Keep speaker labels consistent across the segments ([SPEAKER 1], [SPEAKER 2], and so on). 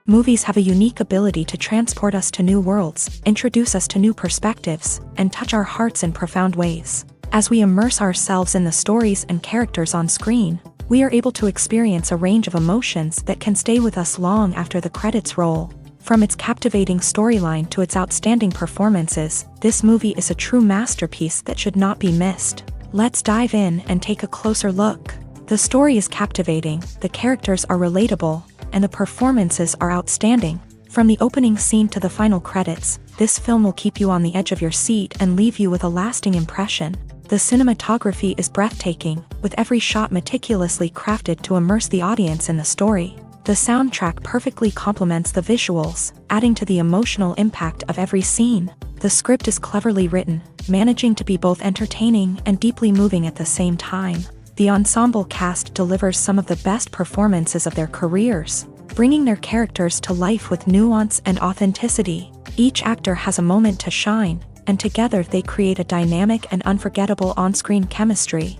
[SPEAKER 1] Movies have a unique ability to transport us to new worlds, introduce us to new perspectives, and touch our hearts in profound ways. As we immerse ourselves in the stories and characters on screen, we are able to experience a range of emotions that can stay with us long after the credits roll. From its captivating storyline to its outstanding performances, this movie is a true masterpiece that should not be missed. Let's dive in and take a closer look. The story is captivating, the characters are relatable, and the performances are outstanding. From the opening scene to the final credits, this film will keep you on the edge of your seat and leave you with a lasting impression. The cinematography is breathtaking, with every shot meticulously crafted to immerse the audience in the story. The soundtrack perfectly complements the visuals, adding to the emotional impact of every scene. The script is cleverly written, managing to be both entertaining and deeply moving at the same time. The ensemble cast delivers some of the best performances of their careers, bringing their characters to life with nuance and authenticity. Each actor has a moment to shine, and together they create a dynamic and unforgettable on-screen chemistry.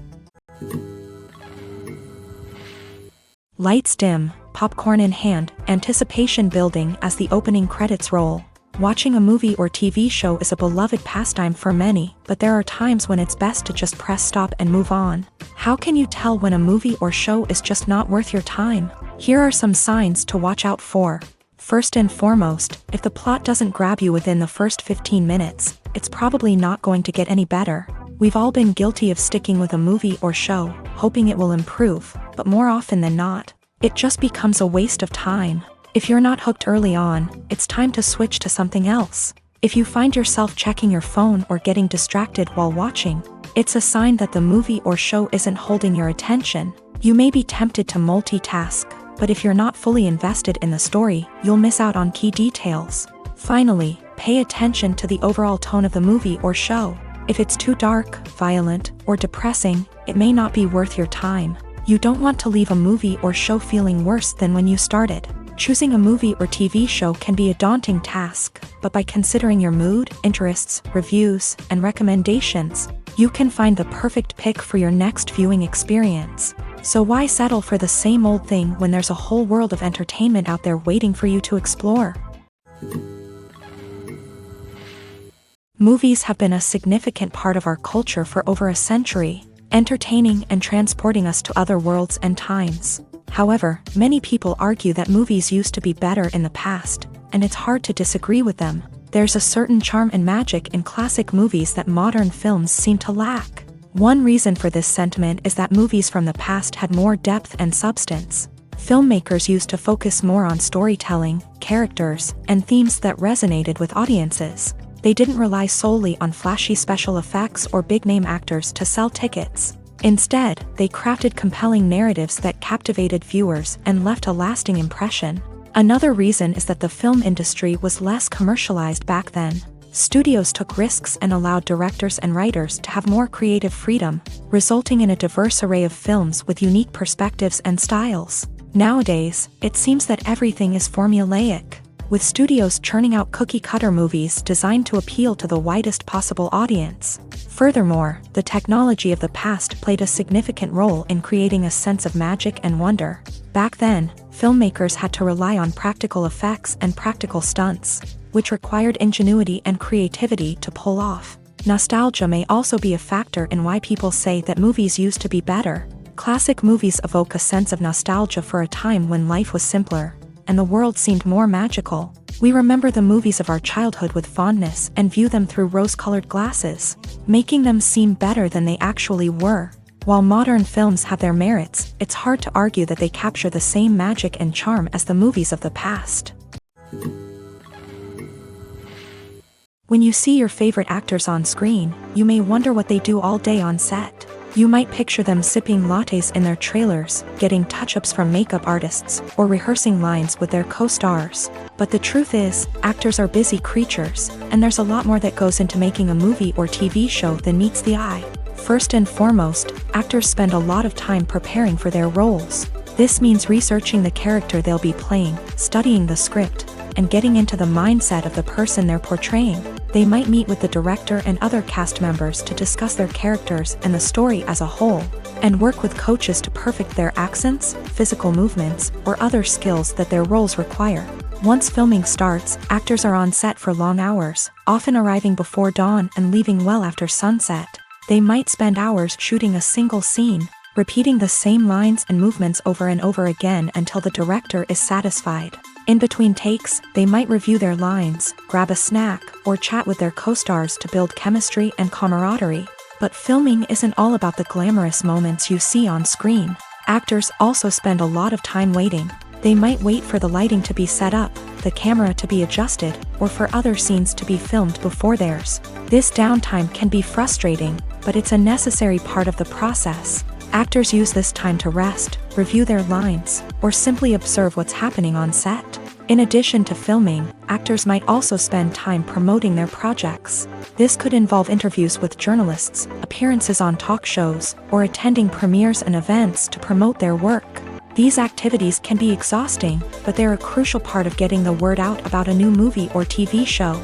[SPEAKER 1] Lights dim, popcorn in hand, anticipation building as the opening credits roll. Watching a movie or TV show is a beloved pastime for many, but there are times when it's best to just press stop and move on. How can you tell when a movie or show is just not worth your time? Here are some signs to watch out for. First and foremost, if the plot doesn't grab you within the first 15 minutes, it's probably not going to get any better. We've all been guilty of sticking with a movie or show, hoping it will improve, but more often than not, it just becomes a waste of time. If you're not hooked early on, it's time to switch to something else. If you find yourself checking your phone or getting distracted while watching, it's a sign that the movie or show isn't holding your attention. You may be tempted to multitask, but if you're not fully invested in the story, you'll miss out on key details. Finally, pay attention to the overall tone of the movie or show. If it's too dark, violent, or depressing, it may not be worth your time. You don't want to leave a movie or show feeling worse than when you started. Choosing a movie or TV show can be a daunting task, but by considering your mood, interests, reviews, and recommendations, you can find the perfect pick for your next viewing experience. So why settle for the same old thing when there's a whole world of entertainment out there waiting for you to explore? Movies have been a significant part of our culture for over a century, entertaining and transporting us to other worlds and times. However, many people argue that movies used to be better in the past, and it's hard to disagree with them. There's a certain charm and magic in classic movies that modern films seem to lack. One reason for this sentiment is that movies from the past had more depth and substance. Filmmakers used to focus more on storytelling, characters, and themes that resonated with audiences. They didn't rely solely on flashy special effects or big-name actors to sell tickets. Instead, they crafted compelling narratives that captivated viewers and left a lasting impression. Another reason is that the film industry was less commercialized back then. Studios took risks and allowed directors and writers to have more creative freedom, resulting in a diverse array of films with unique perspectives and styles. Nowadays, it seems that everything is formulaic, with studios churning out cookie-cutter movies designed to appeal to the widest possible audience. Furthermore, the technology of the past played a significant role in creating a sense of magic and wonder. Back then, filmmakers had to rely on practical effects and practical stunts, which required ingenuity and creativity to pull off. Nostalgia may also be a factor in why people say that movies used to be better. Classic movies evoke a sense of nostalgia for a time when life was simpler, and the world seemed more magical. We remember the movies of our childhood with fondness and view them through rose-colored glasses, making them seem better than they actually were. While modern films have their merits, it's hard to argue that they capture the same magic and charm as the movies of the past. When you see your favorite actors on screen, you may wonder what they do all day on set. You might picture them sipping lattes in their trailers, getting touch-ups from makeup artists, or rehearsing lines with their co-stars. But the truth is, actors are busy creatures, and there's a lot more that goes into making a movie or TV show than meets the eye. First and foremost, actors spend a lot of time preparing for their roles. This means researching the character they'll be playing, studying the script, and getting into the mindset of the person they're portraying. They might meet with the director and other cast members to discuss their characters and the story as a whole, and work with coaches to perfect their accents, physical movements, or other skills that their roles require. Once filming starts, actors are on set for long hours, often arriving before dawn and leaving well after sunset. They might spend hours shooting a single scene, repeating the same lines and movements over and over again until the director is satisfied. In between takes, they might review their lines, grab a snack, or chat with their co-stars to build chemistry and camaraderie. But filming isn't all about the glamorous moments you see on screen. Actors also spend a lot of time waiting. They might wait for the lighting to be set up, the camera to be adjusted, or for other scenes to be filmed before theirs. This downtime can be frustrating, but it's a necessary part of the process. Actors use this time to rest, review their lines, or simply observe what's happening on set. In addition to filming, actors might also spend time promoting their projects. This could involve interviews with journalists, appearances on talk shows, or attending premieres and events to promote their work. These activities can be exhausting, but they're a crucial part of getting the word out about a new movie or TV show.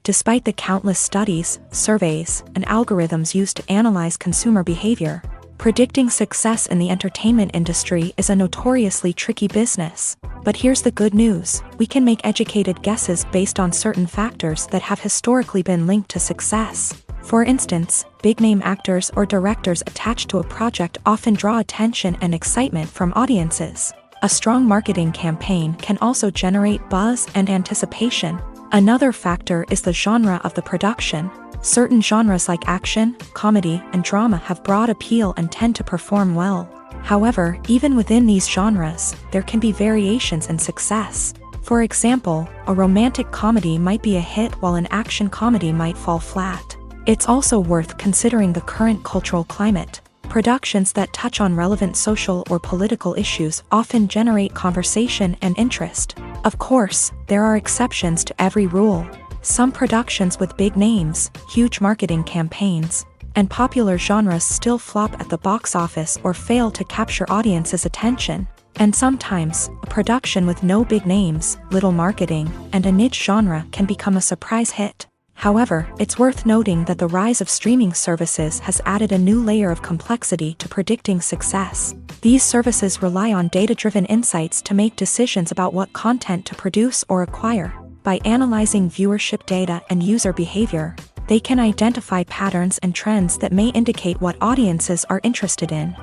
[SPEAKER 1] Despite the countless studies, surveys, and algorithms used to analyze consumer behavior, predicting success in the entertainment industry is a notoriously tricky business. But here's the good news: we can make educated guesses based on certain factors that have historically been linked to success. For instance, big-name actors or directors attached to a project often draw attention and excitement from audiences. A strong marketing campaign can also generate buzz and anticipation. Another factor is the genre of the production. Certain genres like action, comedy, and drama have broad appeal and tend to perform well. However, even within these genres, there can be variations in success. For example, a romantic comedy might be a hit while an action comedy might fall flat. It's also worth considering the current cultural climate. Productions that touch on relevant social or political issues often generate conversation and interest. Of course, there are exceptions to every rule. Some productions with big names, huge marketing campaigns, and popular genres still flop at the box office or fail to capture audiences' attention. And sometimes, a production with no big names, little marketing, and a niche genre can become a surprise hit. However, it's worth noting that the rise of streaming services has added a new layer of complexity to predicting success. These services rely on data-driven insights to make decisions about what content to produce or acquire. By analyzing viewership data and user behavior, they can identify patterns and trends that may indicate what audiences are interested in.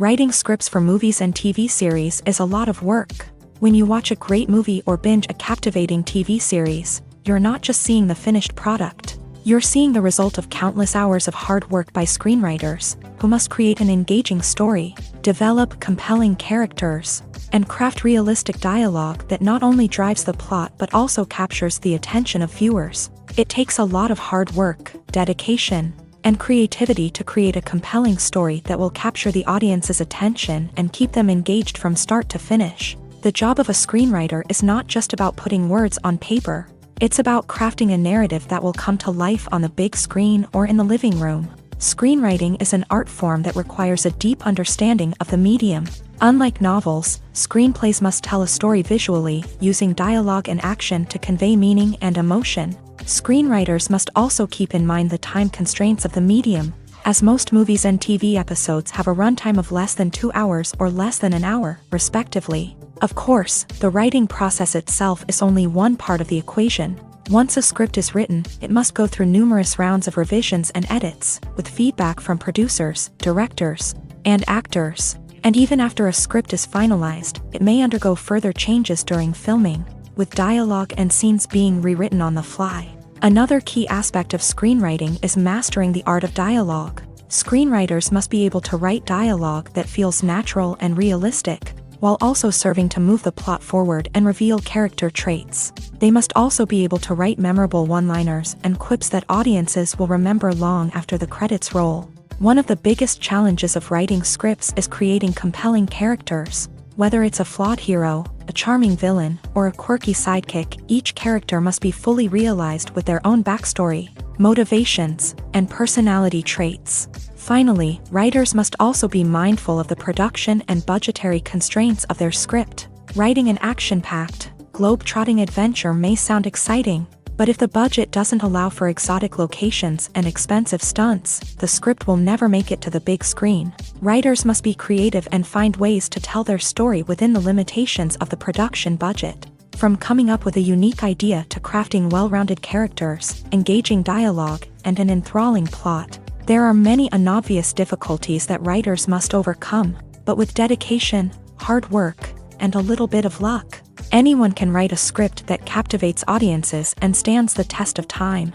[SPEAKER 1] Writing scripts for movies and TV series is a lot of work. When you watch a great movie or binge a captivating TV series, you're not just seeing the finished product. You're seeing the result of countless hours of hard work by screenwriters, who must create an engaging story, develop compelling characters, and craft realistic dialogue that not only drives the plot but also captures the attention of viewers. It takes a lot of hard work, dedication, and creativity to create a compelling story that will capture the audience's attention and keep them engaged from start to finish. The job of a screenwriter is not just about putting words on paper. It's about crafting a narrative that will come to life on the big screen or in the living room. Screenwriting is an art form that requires a deep understanding of the medium. Unlike novels, screenplays must tell a story visually, using dialogue and action to convey meaning and emotion. Screenwriters must also keep in mind the time constraints of the medium, as most movies and TV episodes have a runtime of less than 2 hours or less than an hour, respectively. Of course, the writing process itself is only one part of the equation. Once a script is written, it must go through numerous rounds of revisions and edits, with feedback from producers, directors, and actors. And even after a script is finalized, it may undergo further changes during filming, with dialogue and scenes being rewritten on the fly. Another key aspect of screenwriting is mastering the art of dialogue. Screenwriters must be able to write dialogue that feels natural and realistic, while also serving to move the plot forward and reveal character traits. They must also be able to write memorable one-liners and quips that audiences will remember long after the credits roll. One of the biggest challenges of writing scripts is creating compelling characters. Whether it's a flawed hero, a charming villain, or a quirky sidekick, each character must be fully realized with their own backstory, motivations, and personality traits. Finally, writers must also be mindful of the production and budgetary constraints of their script. Writing an action-packed, globe-trotting adventure may sound exciting, But if the budget doesn't allow for exotic locations and expensive stunts, the script will never make it to the big screen. Writers must be creative and find ways to tell their story within the limitations of the production budget. From coming up with a unique idea to crafting well-rounded characters, engaging dialogue, and an enthralling plot, there are many unobvious difficulties that writers must overcome, but with dedication, hard work, and a little bit of luck, anyone can write a script that captivates audiences and stands the test of time.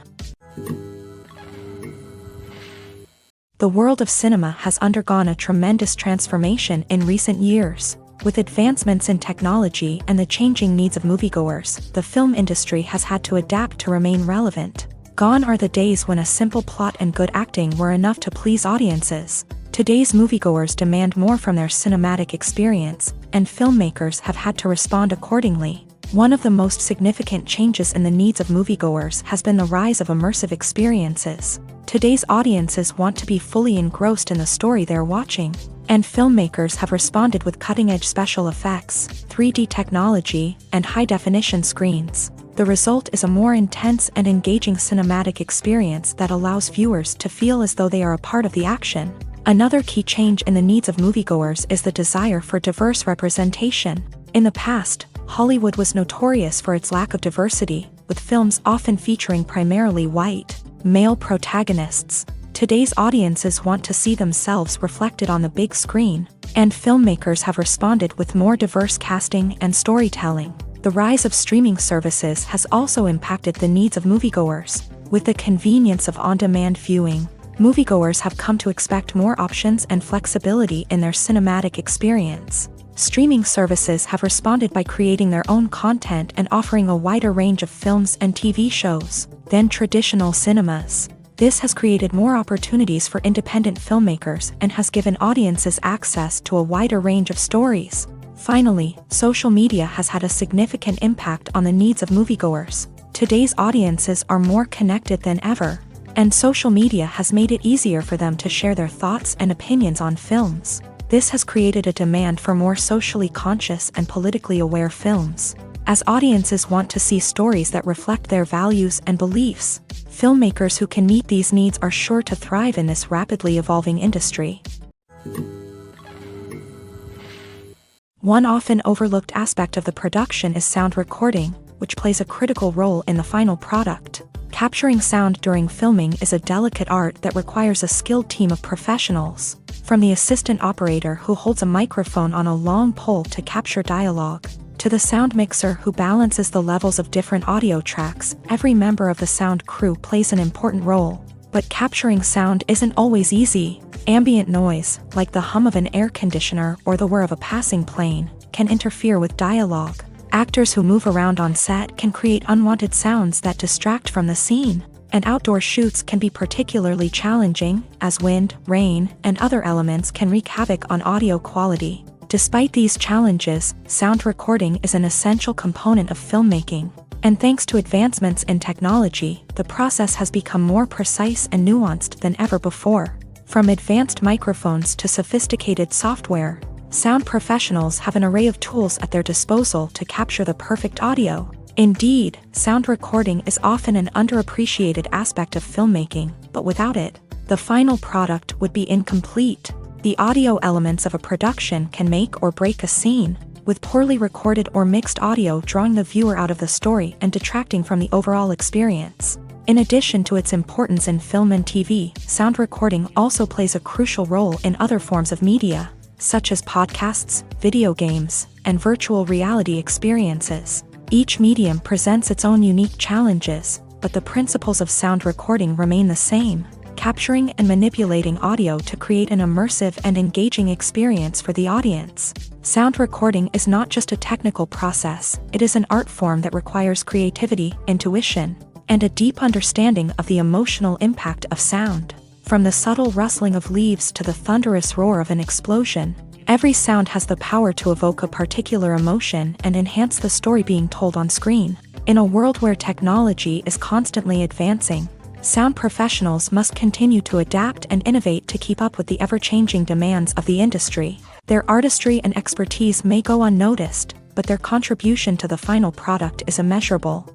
[SPEAKER 1] The world of cinema has undergone a tremendous transformation in recent years. With advancements in technology and the changing needs of moviegoers, the film industry has had to adapt to remain relevant. Gone are the days when a simple plot and good acting were enough to please audiences. Today's moviegoers demand more from their cinematic experience, and filmmakers have had to respond accordingly. One of the most significant changes in the needs of moviegoers has been the rise of immersive experiences. Today's audiences want to be fully engrossed in the story they're watching, and filmmakers have responded with cutting-edge special effects, 3D technology, and high-definition screens. The result is a more intense and engaging cinematic experience that allows viewers to feel as though they are a part of the action. Another key change in the needs of moviegoers is the desire for diverse representation. In the past, Hollywood was notorious for its lack of diversity, with films often featuring primarily white, male protagonists. Today's audiences want to see themselves reflected on the big screen, and filmmakers have responded with more diverse casting and storytelling. The rise of streaming services has also impacted the needs of moviegoers. With the convenience of on-demand viewing, moviegoers have come to expect more options and flexibility in their cinematic experience. Streaming services have responded by creating their own content and offering a wider range of films and TV shows than traditional cinemas. This has created more opportunities for independent filmmakers and has given audiences access to a wider range of stories. Finally, social media has had a significant impact on the needs of moviegoers. Today's audiences are more connected than ever, and social media has made it easier for them to share their thoughts and opinions on films. This has created a demand for more socially conscious and politically aware films. As audiences want to see stories that reflect their values and beliefs, filmmakers who can meet these needs are sure to thrive in this rapidly evolving industry. One often overlooked aspect of the production is sound recording, which plays a critical role in the final product. Capturing sound during filming is a delicate art that requires a skilled team of professionals. From the assistant operator who holds a microphone on a long pole to capture dialogue, to the sound mixer who balances the levels of different audio tracks, every member of the sound crew plays an important role. But capturing sound isn't always easy. Ambient noise, like the hum of an air conditioner or the whir of a passing plane, can interfere with dialogue. Actors who move around on set can create unwanted sounds that distract from the scene. And outdoor shoots can be particularly challenging, as wind, rain, and other elements can wreak havoc on audio quality. Despite these challenges, sound recording is an essential component of filmmaking. And thanks to advancements in technology, the process has become more precise and nuanced than ever before. From advanced microphones to sophisticated software, sound professionals have an array of tools at their disposal to capture the perfect audio. Indeed, sound recording is often an underappreciated aspect of filmmaking, but without it, the final product would be incomplete. The audio elements of a production can make or break a scene, with poorly recorded or mixed audio drawing the viewer out of the story and detracting from the overall experience. In addition to its importance in film and TV, sound recording also plays a crucial role in other forms of media, such as podcasts, video games, and virtual reality experiences. Each medium presents its own unique challenges, but the principles of sound recording remain the same: capturing and manipulating audio to create an immersive and engaging experience for the audience. Sound recording is not just a technical process, it is an art form that requires creativity, intuition, and a deep understanding of the emotional impact of sound. From the subtle rustling of leaves to the thunderous roar of an explosion, every sound has the power to evoke a particular emotion and enhance the story being told on screen. In a world where technology is constantly advancing, sound professionals must continue to adapt and innovate to keep up with the ever-changing demands of the industry. Their artistry and expertise may go unnoticed, but their contribution to the final product is immeasurable.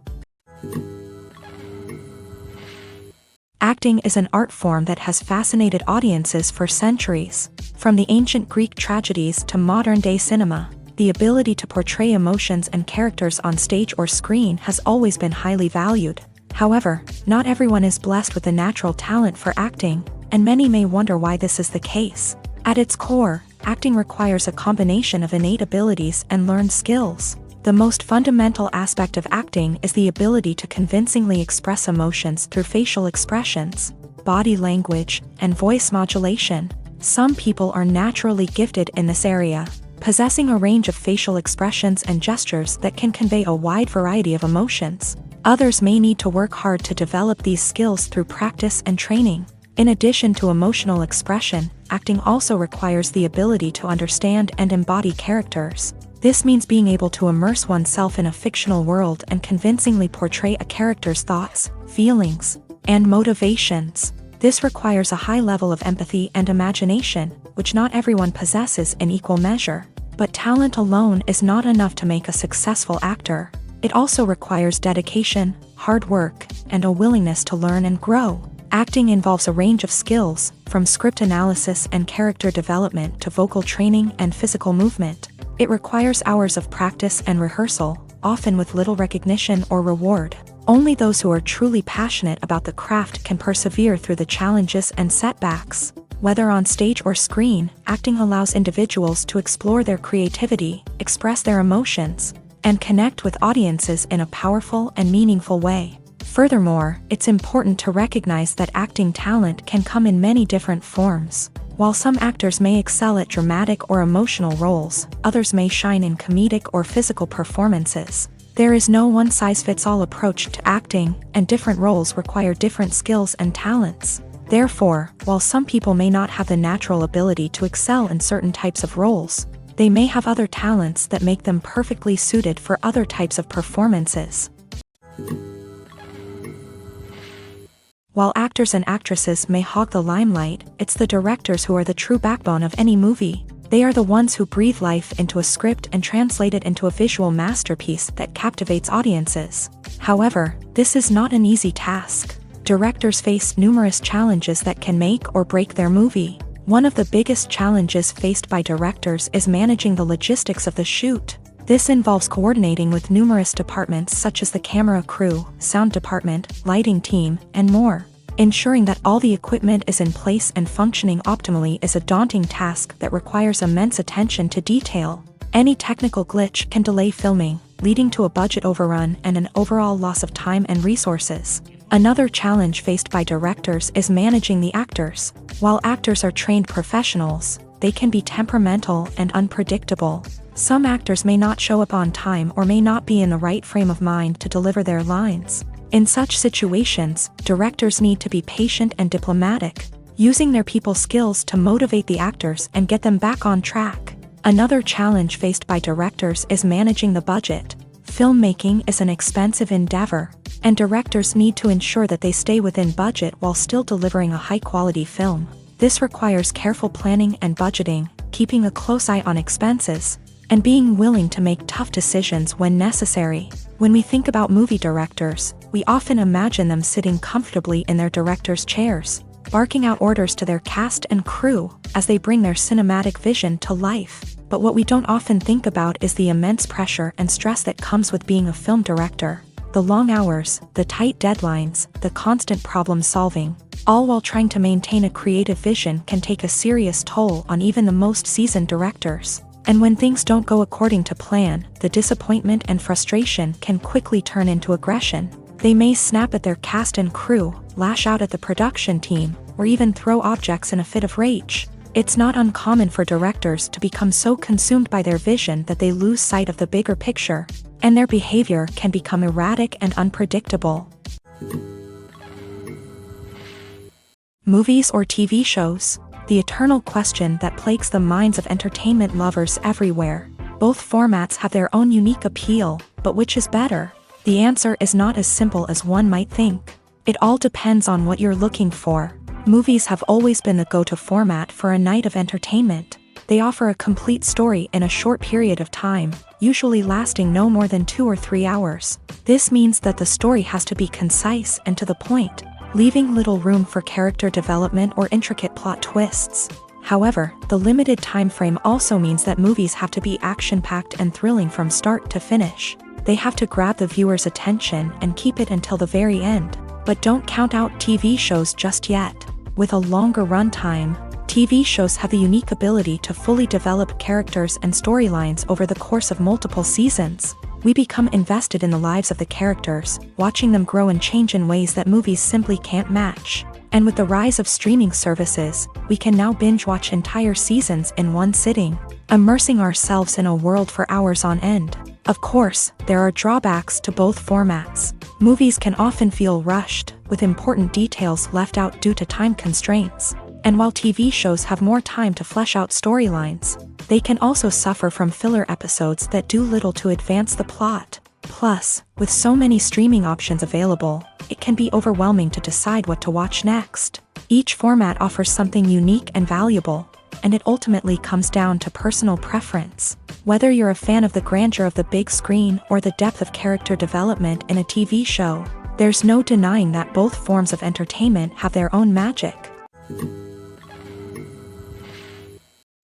[SPEAKER 1] Acting is an art form that has fascinated audiences for centuries. From the ancient Greek tragedies to modern-day cinema, the ability to portray emotions and characters on stage or screen has always been highly valued. However, not everyone is blessed with the natural talent for acting, and many may wonder why this is the case. At its core, acting requires a combination of innate abilities and learned skills. The most fundamental aspect of acting is the ability to convincingly express emotions through facial expressions, body language, and voice modulation. Some people are naturally gifted in this area, possessing a range of facial expressions and gestures that can convey a wide variety of emotions. Others may need to work hard to develop these skills through practice and training. In addition to emotional expression, acting also requires the ability to understand and embody characters. This means being able to immerse oneself in a fictional world and convincingly portray a character's thoughts, feelings, and motivations. This requires a high level of empathy and imagination, which not everyone possesses in equal measure. But talent alone is not enough to make a successful actor. It also requires dedication, hard work, and a willingness to learn and grow. Acting involves a range of skills, from script analysis and character development to vocal training and physical movement. It requires hours of practice and rehearsal, often with little recognition or reward. Only those who are truly passionate about the craft can persevere through the challenges and setbacks. Whether on stage or screen, acting allows individuals to explore their creativity, express their emotions, and connect with audiences in a powerful and meaningful way. Furthermore, it's important to recognize that acting talent can come in many different forms. While some actors may excel at dramatic or emotional roles, others may shine in comedic or physical performances. There is no one-size-fits-all approach to acting, and different roles require different skills and talents. Therefore, while some people may not have the natural ability to excel in certain types of roles, they may have other talents that make them perfectly suited for other types of performances. While actors and actresses may hog the limelight, it's the directors who are the true backbone of any movie. They are the ones who breathe life into a script and translate it into a visual masterpiece that captivates audiences. However, this is not an easy task. Directors face numerous challenges that can make or break their movie. One of the biggest challenges faced by directors is managing the logistics of the shoot. This involves coordinating with numerous departments such as the camera crew, sound department, lighting team, and more. Ensuring that all the equipment is in place and functioning optimally is a daunting task that requires immense attention to detail. Any technical glitch can delay filming, leading to a budget overrun and an overall loss of time and resources. Another challenge faced by directors is managing the actors. While actors are trained professionals, they can be temperamental and unpredictable. Some actors may not show up on time or may not be in the right frame of mind to deliver their lines. In such situations, directors need to be patient and diplomatic, using their people skills to motivate the actors and get them back on track. Another challenge faced by directors is managing the budget. Filmmaking is an expensive endeavor, and directors need to ensure that they stay within budget while still delivering a high-quality film. This requires careful planning and budgeting, keeping a close eye on expenses, and being willing to make tough decisions when necessary. When we think about movie directors, we often imagine them sitting comfortably in their director's chairs, barking out orders to their cast and crew as they bring their cinematic vision to life. But what we don't often think about is the immense pressure and stress that comes with being a film director. The long hours, the tight deadlines, the constant problem solving, all while trying to maintain a creative vision can take a serious toll on even the most seasoned directors. And when things don't go according to plan, the disappointment and frustration can quickly turn into aggression. They may snap at their cast and crew, lash out at the production team, or even throw objects in a fit of rage. It's not uncommon for directors to become so consumed by their vision that they lose sight of the bigger picture, and their behavior can become erratic and unpredictable. Movies or TV shows? The eternal question that plagues the minds of entertainment lovers everywhere. Both formats have their own unique appeal, but which is better? The answer is not as simple as one might think. It all depends on what you're looking for. Movies have always been the go-to format for a night of entertainment. They offer a complete story in a short period of time, usually lasting no more than 2 or 3 hours. This means that the story has to be concise and to the point. leaving little room for character development or intricate plot twists. However, the limited time frame also means that movies have to be action-packed and thrilling from start to finish. They have to grab the viewer's attention and keep it until the very end. But don't count out TV shows just yet. With a longer runtime, TV shows have the unique ability to fully develop characters and storylines over the course of multiple seasons. We become invested in the lives of the characters, watching them grow and change in ways that movies simply can't match. And with the rise of streaming services, we can now binge-watch entire seasons in one sitting, immersing ourselves in a world for hours on end. Of course, there are drawbacks to both formats. Movies can often feel rushed, with important details left out due to time constraints. And while TV shows have more time to flesh out storylines, they can also suffer from filler episodes that do little to advance the plot. Plus, with so many streaming options available, it can be overwhelming to decide what to watch next. Each format offers something unique and valuable, and it ultimately comes down to personal preference. Whether you're a fan of the grandeur of the big screen or the depth of character development in a TV show, there's no denying that both forms of entertainment have their own magic.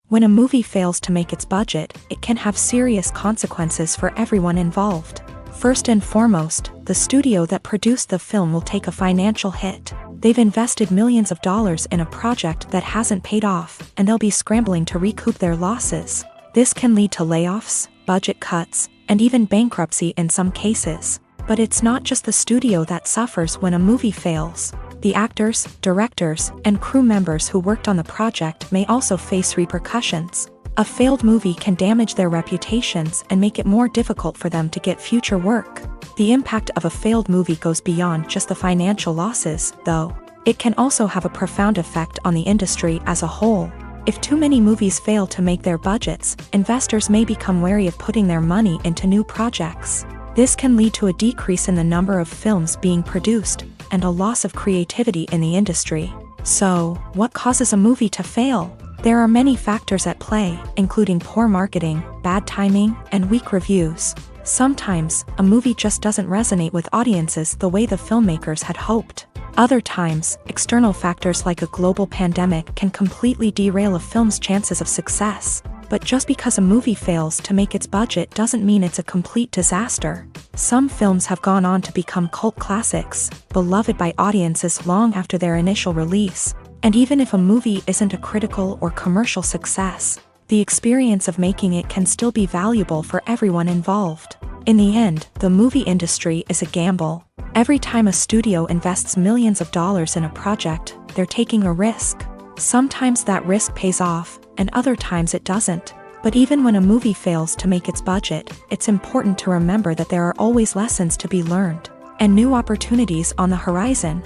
[SPEAKER 1] When a movie fails to make its budget, it can have serious consequences for everyone involved. First and foremost, the studio that produced the film will take a financial hit. They've invested millions of dollars in a project that hasn't paid off, and they'll be scrambling to recoup their losses. This can lead to layoffs, budget cuts, and even bankruptcy in some cases. But it's not just the studio that suffers when a movie fails. The actors, directors, and crew members who worked on the project may also face repercussions. A failed movie can damage their reputations and make it more difficult for them to get future work. The impact of a failed movie goes beyond just the financial losses, though. It can also have a profound effect on the industry as a whole. If too many movies fail to make their budgets, investors may become wary of putting their money into new projects. This can lead to a decrease in the number of films being produced, and a loss of creativity in the industry. So, what causes a movie to fail? There are many factors at play, including poor marketing, bad timing, and weak reviews. Sometimes, a movie just doesn't resonate with audiences the way the filmmakers had hoped. Other times, external factors like a global pandemic can completely derail a film's chances of success. But just because a movie fails to make its budget doesn't mean it's a complete disaster. Some films have gone on to become cult classics, beloved by audiences long after their initial release. And even if a movie isn't a critical or commercial success, the experience of making it can still be valuable for everyone involved. In the end, the movie industry is a gamble. Every time a studio invests millions of dollars in a project, they're taking a risk. Sometimes that risk pays off, and other times it doesn't. But even when a movie fails to make its budget, it's important to remember that there are always lessons to be learned, and new opportunities on the horizon.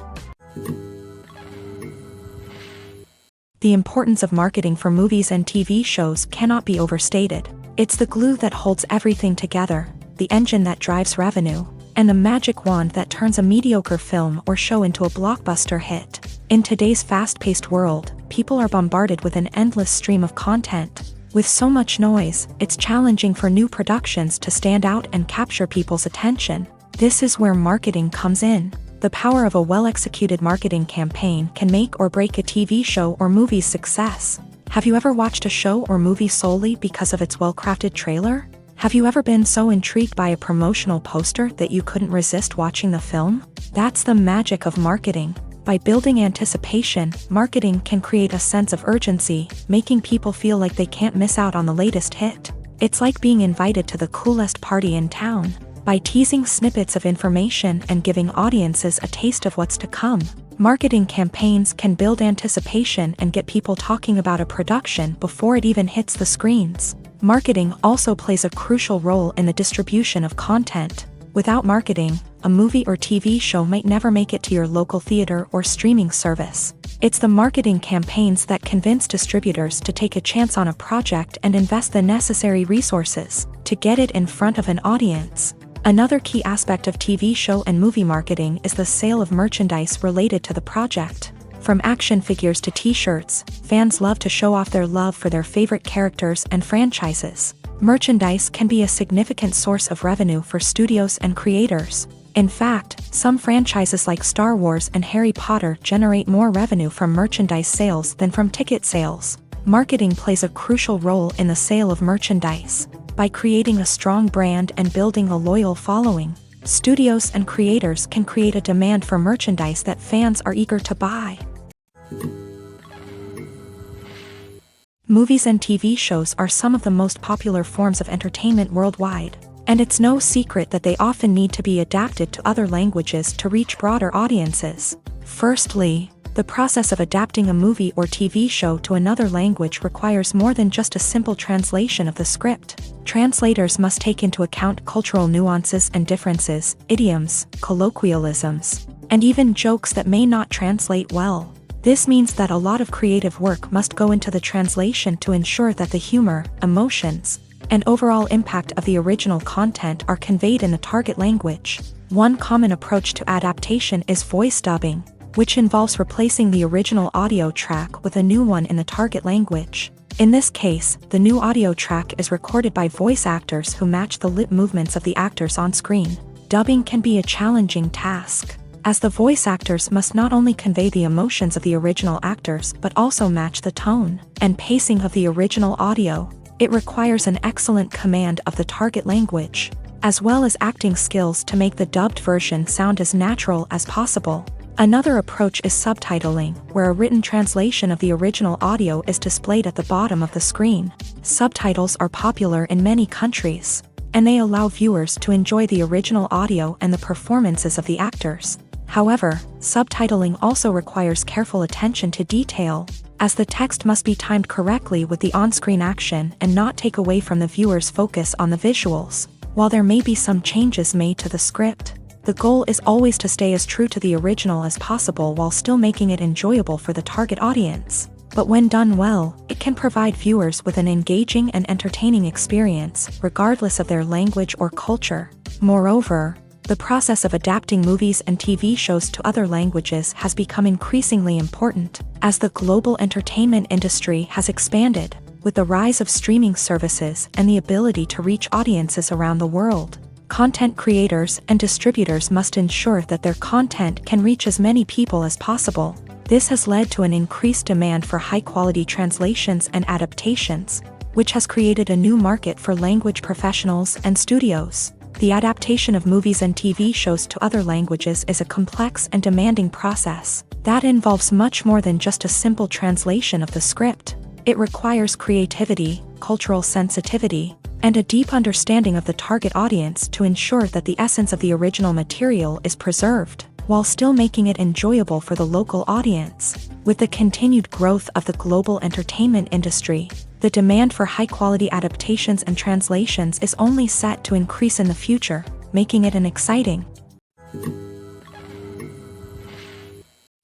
[SPEAKER 1] The importance of marketing for movies and TV shows cannot be overstated. It's the glue that holds everything together, the engine that drives revenue, and the magic wand that turns a mediocre film or show into a blockbuster hit. In today's fast-paced world, people are bombarded with an endless stream of content. With so much noise, it's challenging for new productions to stand out and capture people's attention. This is where marketing comes in. The power of a well-executed marketing campaign can make or break a TV show or movie's success. Have you ever watched a show or movie solely because of its well-crafted trailer? Have you ever been so intrigued by a promotional poster that you couldn't resist watching the film? That's the magic of marketing. By building anticipation, marketing can create a sense of urgency, making people feel like they can't miss out on the latest hit. It's like being invited to the coolest party in town. By teasing snippets of information and giving audiences a taste of what's to come, marketing campaigns can build anticipation and get people talking about a production before it even hits the screens. Marketing also plays a crucial role in the distribution of content. Without marketing, a movie or TV show might never make it to your local theater or streaming service. It's the marketing campaigns that convince distributors to take a chance on a project and invest the necessary resources to get it in front of an audience. Another key aspect of TV show and movie marketing is the sale of merchandise related to the project. From action figures to t-shirts, fans love to show off their love for their favorite characters and franchises. Merchandise can be a significant source of revenue for studios and creators. In fact, some franchises like Star Wars and Harry Potter generate more revenue from merchandise sales than from ticket sales. Marketing plays a crucial role in the sale of merchandise. By creating a strong brand and building a loyal following, studios and creators can create a demand for merchandise that fans are eager to buy. Movies and TV shows are some of the most popular forms of entertainment worldwide, and it's no secret that they often need to be adapted to other languages to reach broader audiences. Firstly, the process of adapting a movie or TV show to another language requires more than just a simple translation of the script. Translators must take into account cultural nuances and differences, idioms, colloquialisms, and even jokes that may not translate well. This means that a lot of creative work must go into the translation to ensure that the humor, emotions, and overall impact of the original content are conveyed in the target language. One common approach to adaptation is voice dubbing, which involves replacing the original audio track with a new one in the target language. In this case, the new audio track is recorded by voice actors who match the lip movements of the actors on screen. Dubbing can be a challenging task, as the voice actors must not only convey the emotions of the original actors but also match the tone and pacing of the original audio. It requires an excellent command of the target language, as well as acting skills to make the dubbed version sound as natural as possible. Another approach is subtitling, where a written translation of the original audio is displayed at the bottom of the screen. Subtitles are popular in many countries, and they allow viewers to enjoy the original audio and the performances of the actors. However, subtitling also requires careful attention to detail, as the text must be timed correctly with the on-screen action and not take away from the viewer's focus on the visuals. While there may be some changes made to the script, the goal is always to stay as true to the original as possible while still making it enjoyable for the target audience. But when done well, it can provide viewers with an engaging and entertaining experience, regardless of their language or culture. Moreover, the process of adapting movies and TV shows to other languages has become increasingly important, as the global entertainment industry has expanded, with the rise of streaming services and the ability to reach audiences around the world. Content creators and distributors must ensure that their content can reach as many people as possible. This has led to an increased demand for high-quality translations and adaptations, which has created a new market for language professionals and studios. The adaptation of movies and TV shows to other languages is a complex and demanding process that involves much more than just a simple translation of the script. It requires creativity, cultural sensitivity, and a deep understanding of the target audience to ensure that the essence of the original material is preserved, while still making it enjoyable for the local audience. With the continued growth of the global entertainment industry, the demand for high-quality adaptations and translations is only set to increase in the future, making it an exciting.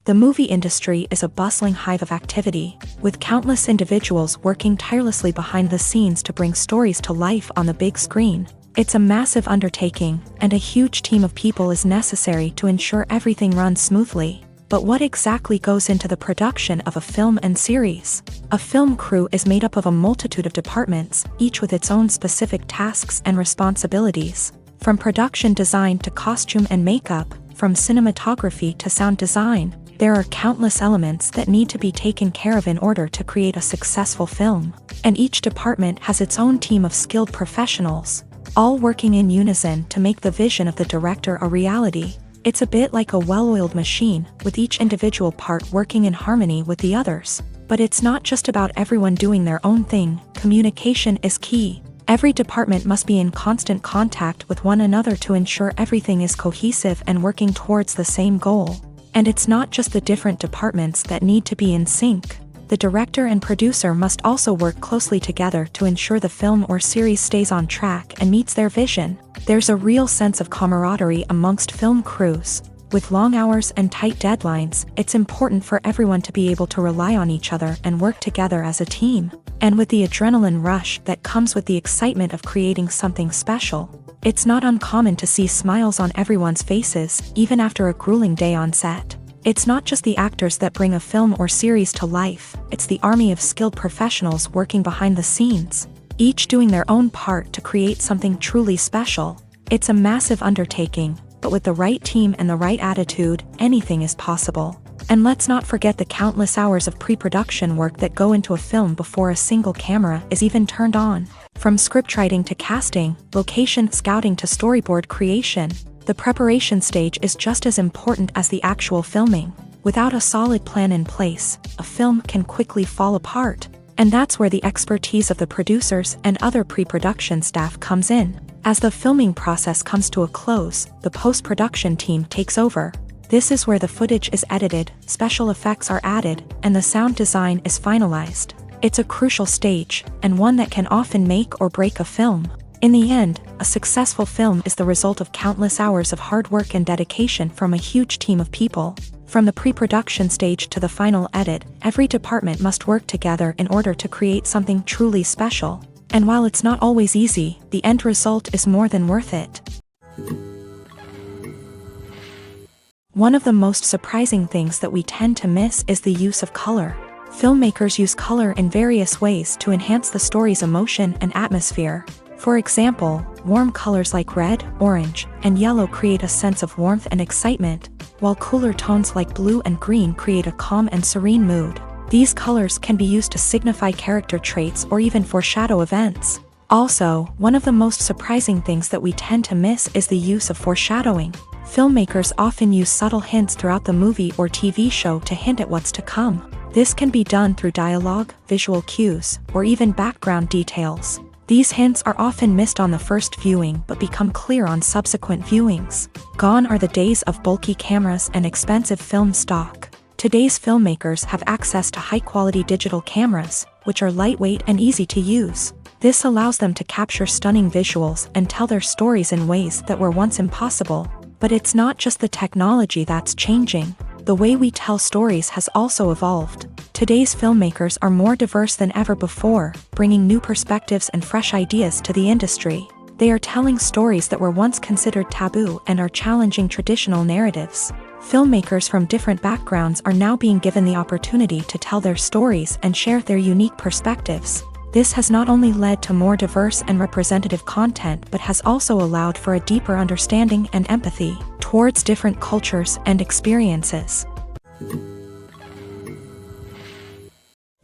[SPEAKER 1] The movie industry is a bustling hive of activity, with countless individuals working tirelessly behind the scenes to bring stories to life on the big screen. It's a massive undertaking, and a huge team of people is necessary to ensure everything runs smoothly. But what exactly goes into the production of a film and series? A film crew is made up of a multitude of departments, each with its own specific tasks and responsibilities. From production design to costume and makeup, from cinematography to sound design, there are countless elements that need to be taken care of in order to create a successful film. And each department has its own team of skilled professionals, all working in unison to make the vision of the director a reality. It's a bit like a well-oiled machine, with each individual part working in harmony with the others. But it's not just about everyone doing their own thing. Communication is key. Every department must be in constant contact with one another to ensure everything is cohesive and working towards the same goal. And it's not just the different departments that need to be in sync. The director and producer must also work closely together to ensure the film or series stays on track and meets their vision. There's a real sense of camaraderie amongst film crews. With long hours and tight deadlines, it's important for everyone to be able to rely on each other and work together as a team. And with the adrenaline rush that comes with the excitement of creating something special, it's not uncommon to see smiles on everyone's faces, even after a grueling day on set. It's not just the actors that bring a film or series to life, it's the army of skilled professionals working behind the scenes, each doing their own part to create something truly special. It's a massive undertaking, but with the right team and the right attitude, anything is possible. And let's not forget the countless hours of pre-production work that go into a film before a single camera is even turned on. From scriptwriting to casting, location scouting to storyboard creation, the preparation stage is just as important as the actual filming. Without a solid plan in place, a film can quickly fall apart. And that's where the expertise of the producers and other pre-production staff comes in. As the filming process comes to a close, the post-production team takes over. This is where the footage is edited, special effects are added, and the sound design is finalized. It's a crucial stage, and one that can often make or break a film. In the end, a successful film is the result of countless hours of hard work and dedication from a huge team of people. From the pre-production stage to the final edit, every department must work together in order to create something truly special. And while it's not always easy, the end result is more than worth it. One of the most surprising things that we tend to miss is the use of color. Filmmakers use color in various ways to enhance the story's emotion and atmosphere. For example, warm colors like red, orange, and yellow create a sense of warmth and excitement, while cooler tones like blue and green create a calm and serene mood. These colors can be used to signify character traits or even foreshadow events. Also, one of the most surprising things that we tend to miss is the use of foreshadowing. Filmmakers often use subtle hints throughout the movie or TV show to hint at what's to come. This can be done through dialogue, visual cues, or even background details. These hints are often missed on the first viewing but become clear on subsequent viewings. Gone are the days of bulky cameras and expensive film stock. Today's filmmakers have access to high-quality digital cameras, which are lightweight and easy to use. This allows them to capture stunning visuals and tell their stories in ways that were once impossible. But it's not just the technology that's changing. The way we tell stories has also evolved. Today's filmmakers are more diverse than ever before, bringing new perspectives and fresh ideas to the industry. They are telling stories that were once considered taboo and are challenging traditional narratives. Filmmakers from different backgrounds are now being given the opportunity to tell their stories and share their unique perspectives. This has not only led to more diverse and representative content but has also allowed for a deeper understanding and empathy towards different cultures and experiences.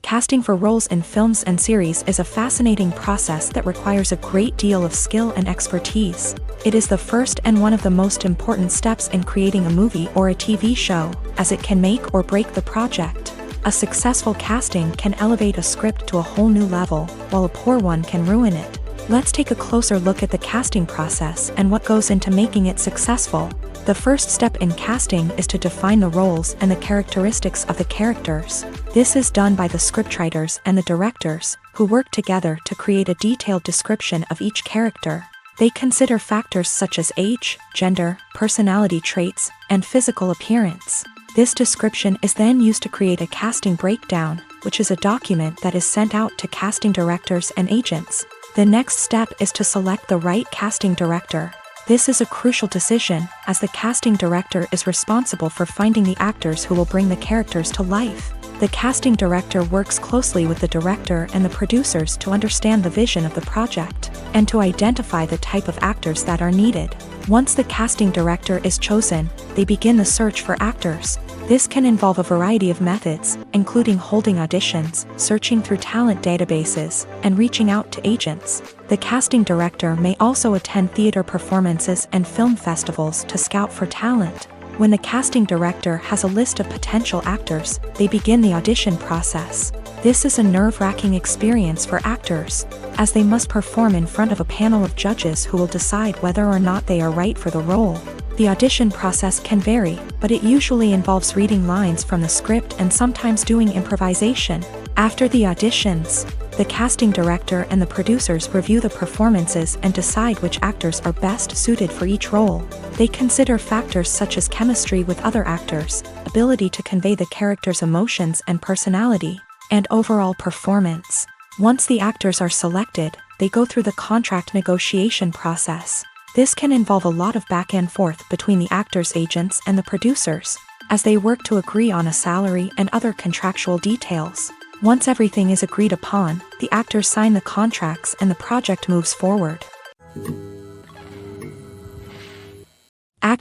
[SPEAKER 1] Casting for roles in films and series is a fascinating process that requires a great deal of skill and expertise. It is the first and one of the most important steps in creating a movie or a TV show, as it can make or break the project. A successful casting can elevate a script to a whole new level, while a poor one can ruin it. Let's take a closer look at the casting process and what goes into making it successful. The first step in casting is to define the roles and the characteristics of the characters. This is done by the scriptwriters and the directors, who work together to create a detailed description of each character. They consider factors such as age, gender, personality traits, and physical appearance. This description is then used to create a casting breakdown, which is a document that is sent out to casting directors and agents. The next step is to select the right casting director. This is a crucial decision, as the casting director is responsible for finding the actors who will bring the characters to life. The casting director works closely with the director and the producers to understand the vision of the project, and to identify the type of actors that are needed. Once the casting director is chosen, they begin the search for actors. This can involve a variety of methods, including holding auditions, searching through talent databases, and reaching out to agents. The casting director may also attend theater performances and film festivals to scout for talent. When the casting director has a list of potential actors, they begin the audition process. This is a nerve-wracking experience for actors, as they must perform in front of a panel of judges who will decide whether or not they are right for the role. The audition process can vary, but it usually involves reading lines from the script and sometimes doing improvisation. After the auditions, the casting director and the producers review the performances and decide which actors are best suited for each role. They consider factors such as chemistry with other actors, ability to convey the character's emotions and personality, and overall performance. Once the actors are selected, they go through the contract negotiation process. This can involve a lot of back and forth between the actors' agents and the producers, as they work to agree on a salary and other contractual details. Once everything is agreed upon, the actors sign the contracts and the project moves forward.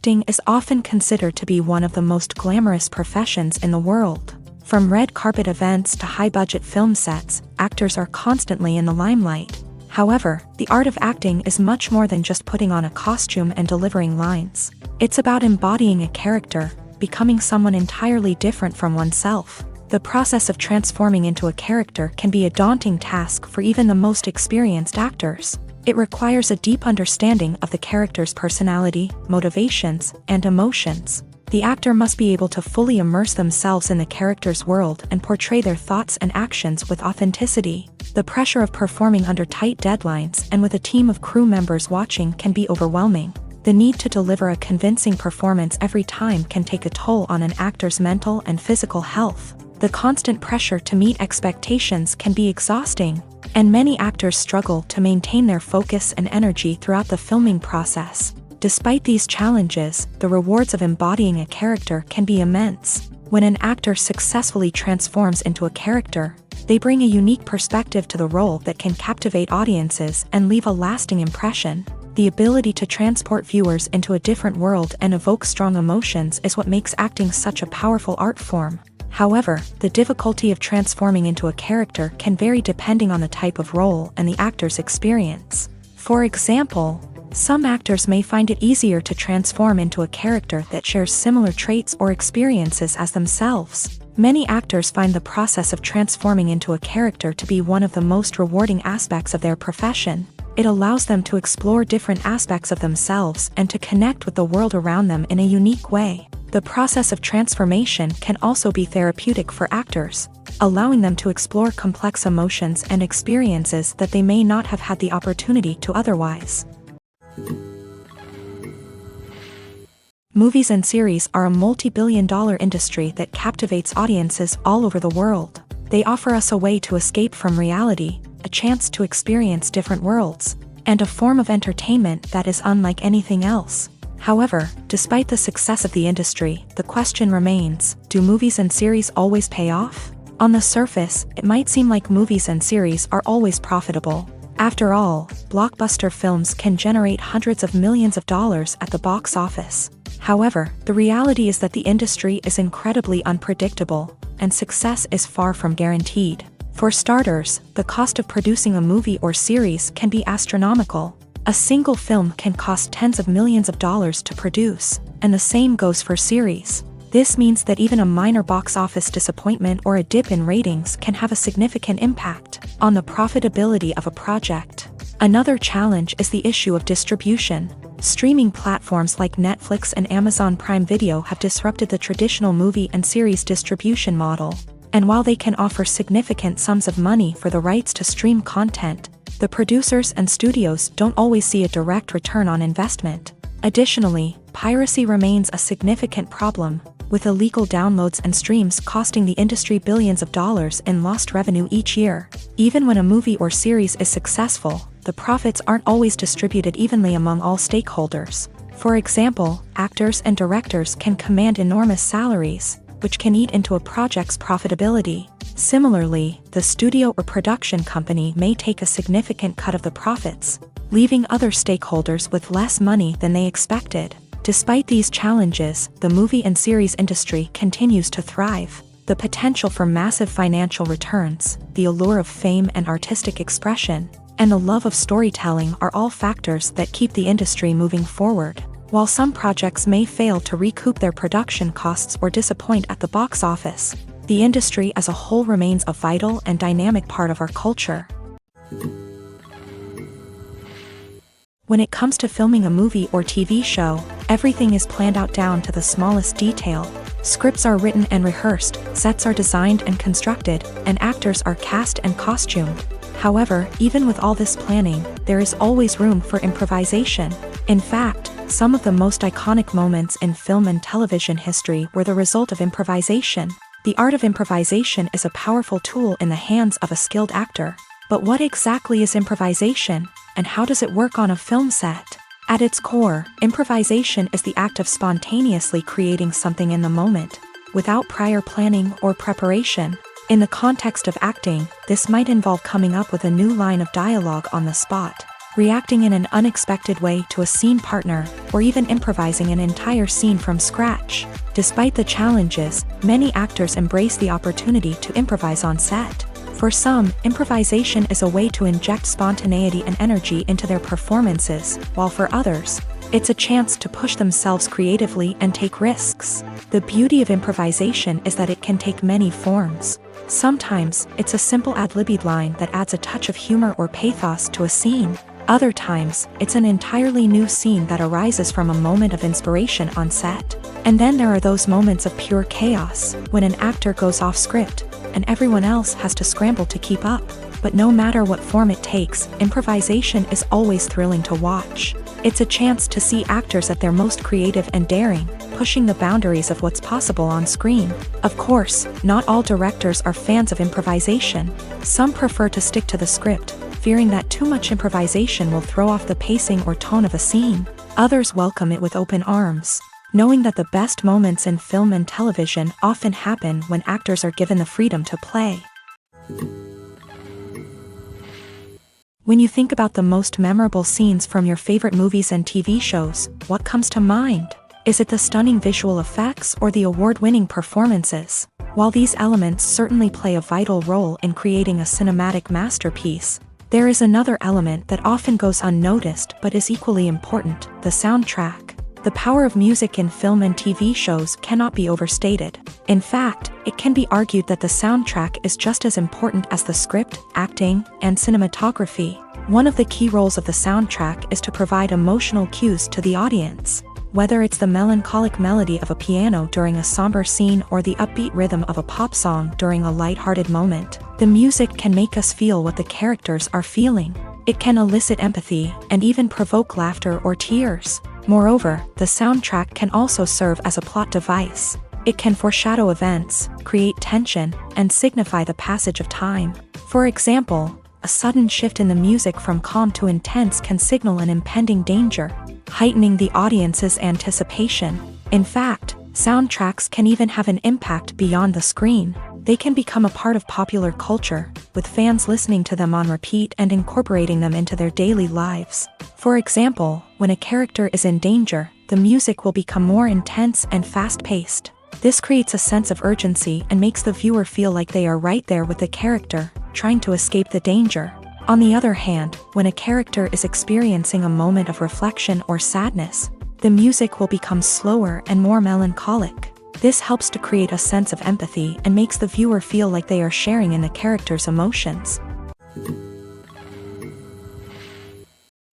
[SPEAKER 1] Acting is often considered to be one of the most glamorous professions in the world. From red carpet events to high-budget film sets, actors are constantly in the limelight. However, the art of acting is much more than just putting on a costume and delivering lines. It's about embodying a character, becoming someone entirely different from oneself. The process of transforming into a character can be a daunting task for even the most experienced actors. It requires a deep understanding of the character's personality, motivations, and emotions. The actor must be able to fully immerse themselves in the character's world and portray their thoughts and actions with authenticity. The pressure of performing under tight deadlines and with a team of crew members watching can be overwhelming. The need to deliver a convincing performance every time can take a toll on an actor's mental and physical health. The constant pressure to meet expectations can be exhausting, and many actors struggle to maintain their focus and energy throughout the filming process. Despite these challenges, the rewards of embodying a character can be immense. When an actor successfully transforms into a character, they bring a unique perspective to the role that can captivate audiences and leave a lasting impression. The ability to transport viewers into a different world and evoke strong emotions is what makes acting such a powerful art form. However, the difficulty of transforming into a character can vary depending on the type of role and the actor's experience. For example, some actors may find it easier to transform into a character that shares similar traits or experiences as themselves. Many actors find the process of transforming into a character to be one of the most rewarding aspects of their profession. It allows them to explore different aspects of themselves and to connect with the world around them in a unique way. The process of transformation can also be therapeutic for actors, allowing them to explore complex emotions and experiences that they may not have had the opportunity to otherwise. Movies and series are a multi-billion-dollar industry that captivates audiences all over the world. They offer us a way to escape from reality, a chance to experience different worlds, and a form of entertainment that is unlike anything else. However, despite the success of the industry, the question remains, do movies and series always pay off? On the surface, it might seem like movies and series are always profitable. After all, blockbuster films can generate hundreds of millions of dollars at the box office. However, the reality is that the industry is incredibly unpredictable, and success is far from guaranteed. For starters, the cost of producing a movie or series can be astronomical. A single film can cost tens of millions of dollars to produce, and the same goes for series. This means that even a minor box office disappointment or a dip in ratings can have a significant impact on the profitability of a project. Another challenge is the issue of distribution. Streaming platforms like Netflix and Amazon Prime Video have disrupted the traditional movie and series distribution model. And while they can offer significant sums of money for the rights to stream content, the producers and studios don't always see a direct return on investment. Additionally, piracy remains a significant problem, with illegal downloads and streams costing the industry billions of dollars in lost revenue each year. Even when a movie or series is successful, the profits aren't always distributed evenly among all stakeholders. For example, actors and directors can command enormous salaries, which can eat into a project's profitability. Similarly, the studio or production company may take a significant cut of the profits, leaving other stakeholders with less money than they expected. Despite these challenges, the movie and series industry continues to thrive. The potential for massive financial returns, the allure of fame and artistic expression, and the love of storytelling are all factors that keep the industry moving forward. While some projects may fail to recoup their production costs or disappoint at the box office, the industry as a whole remains a vital and dynamic part of our culture. When it comes to filming a movie or TV show, everything is planned out down to the smallest detail. Scripts are written and rehearsed, sets are designed and constructed, and actors are cast and costumed. However, even with all this planning, there is always room for improvisation. In fact, some of the most iconic moments in film and television history were the result of improvisation. The art of improvisation is a powerful tool in the hands of a skilled actor. But what exactly is improvisation, and how does it work on a film set? At its core, improvisation is the act of spontaneously creating something in the moment, without prior planning or preparation. In the context of acting, this might involve coming up with a new line of dialogue on the spot, reacting in an unexpected way to a scene partner, or even improvising an entire scene from scratch. Despite the challenges, many actors embrace the opportunity to improvise on set. For some, improvisation is a way to inject spontaneity and energy into their performances, while for others, it's a chance to push themselves creatively and take risks. The beauty of improvisation is that it can take many forms. Sometimes, it's a simple ad-libbed line that adds a touch of humor or pathos to a scene. Other times, it's an entirely new scene that arises from a moment of inspiration on set. And then there are those moments of pure chaos, when an actor goes off script, and everyone else has to scramble to keep up. But no matter what form it takes, improvisation is always thrilling to watch. It's a chance to see actors at their most creative and daring, pushing the boundaries of what's possible on screen. Of course, not all directors are fans of improvisation. Some prefer to stick to the script, fearing that too much improvisation will throw off the pacing or tone of a scene. Others welcome it with open arms, knowing that the best moments in film and television often happen when actors are given the freedom to play. When you think about the most memorable scenes from your favorite movies and TV shows, what comes to mind? Is it the stunning visual effects or the award-winning performances? While these elements certainly play a vital role in creating a cinematic masterpiece, there is another element that often goes unnoticed but is equally important: the soundtrack. The power of music in film and TV shows cannot be overstated. In fact, it can be argued that the soundtrack is just as important as the script, acting, and cinematography. One of the key roles of the soundtrack is to provide emotional cues to the audience. Whether it's the melancholic melody of a piano during a somber scene or the upbeat rhythm of a pop song during a lighthearted moment, the music can make us feel what the characters are feeling. It can elicit empathy and even provoke laughter or tears. Moreover, the soundtrack can also serve as a plot device. It can foreshadow events, create tension, and signify the passage of time. For example, a sudden shift in the music from calm to intense can signal an impending danger, heightening the audience's anticipation. In fact, soundtracks can even have an impact beyond the screen. They can become a part of popular culture, with fans listening to them on repeat and incorporating them into their daily lives. For example, when a character is in danger, the music will become more intense and fast-paced. This creates a sense of urgency and makes the viewer feel like they are right there with the character, trying to escape the danger. On the other hand, when a character is experiencing a moment of reflection or sadness, the music will become slower and more melancholic. This helps to create a sense of empathy and makes the viewer feel like they are sharing in the character's emotions.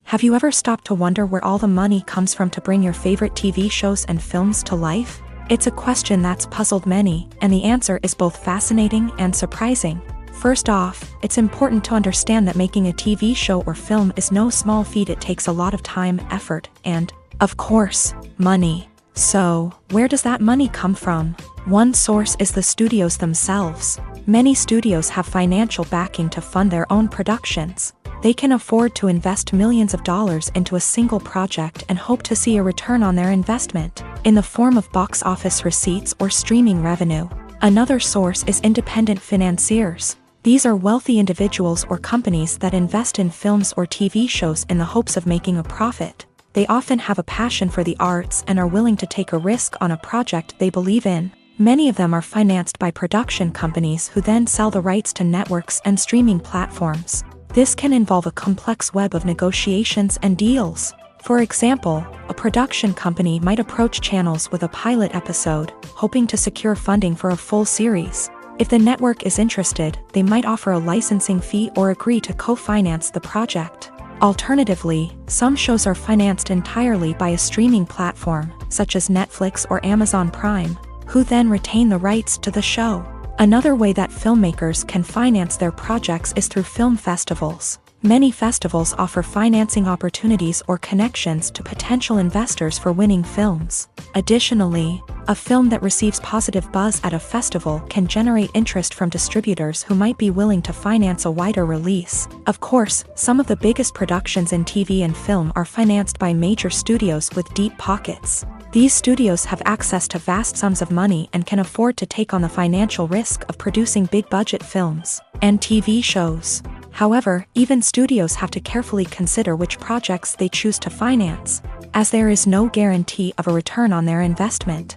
[SPEAKER 1] Have you ever stopped to wonder where all the money comes from to bring your favorite TV shows and films to life? It's a question that's puzzled many, and the answer is both fascinating and surprising. First off, it's important to understand that making a TV show or film is no small feat. It takes a lot of time, effort, and, of course, money. So, where does that money come from? One source is the studios themselves. Many studios have financial backing to fund their own productions. They can afford to invest millions of dollars into a single project and hope to see a return on their investment, in the form of box office receipts or streaming revenue. Another source is independent financiers. These are wealthy individuals or companies that invest in films or TV shows in the hopes of making a profit. They often have a passion for the arts and are willing to take a risk on a project they believe in. Many of them are financed by production companies who then sell the rights to networks and streaming platforms. This can involve a complex web of negotiations and deals. For example, a production company might approach channels with a pilot episode, hoping to secure funding for a full series. If the network is interested, they might offer a licensing fee or agree to co-finance the project. Alternatively, some shows are financed entirely by a streaming platform, such as Netflix or Amazon Prime, who then retain the rights to the show. Another way that filmmakers can finance their projects is through film festivals. Many festivals offer financing opportunities or connections to potential investors for winning films. Additionally, a film that receives positive buzz at a festival can generate interest from distributors who might be willing to finance a wider release. Of course, some of the biggest productions in TV and film are financed by major studios with deep pockets. These studios have access to vast sums of money and can afford to take on the financial risk of producing big-budget films and TV shows. However, even studios have to carefully consider which projects they choose to finance, as there is no guarantee of a return on their investment.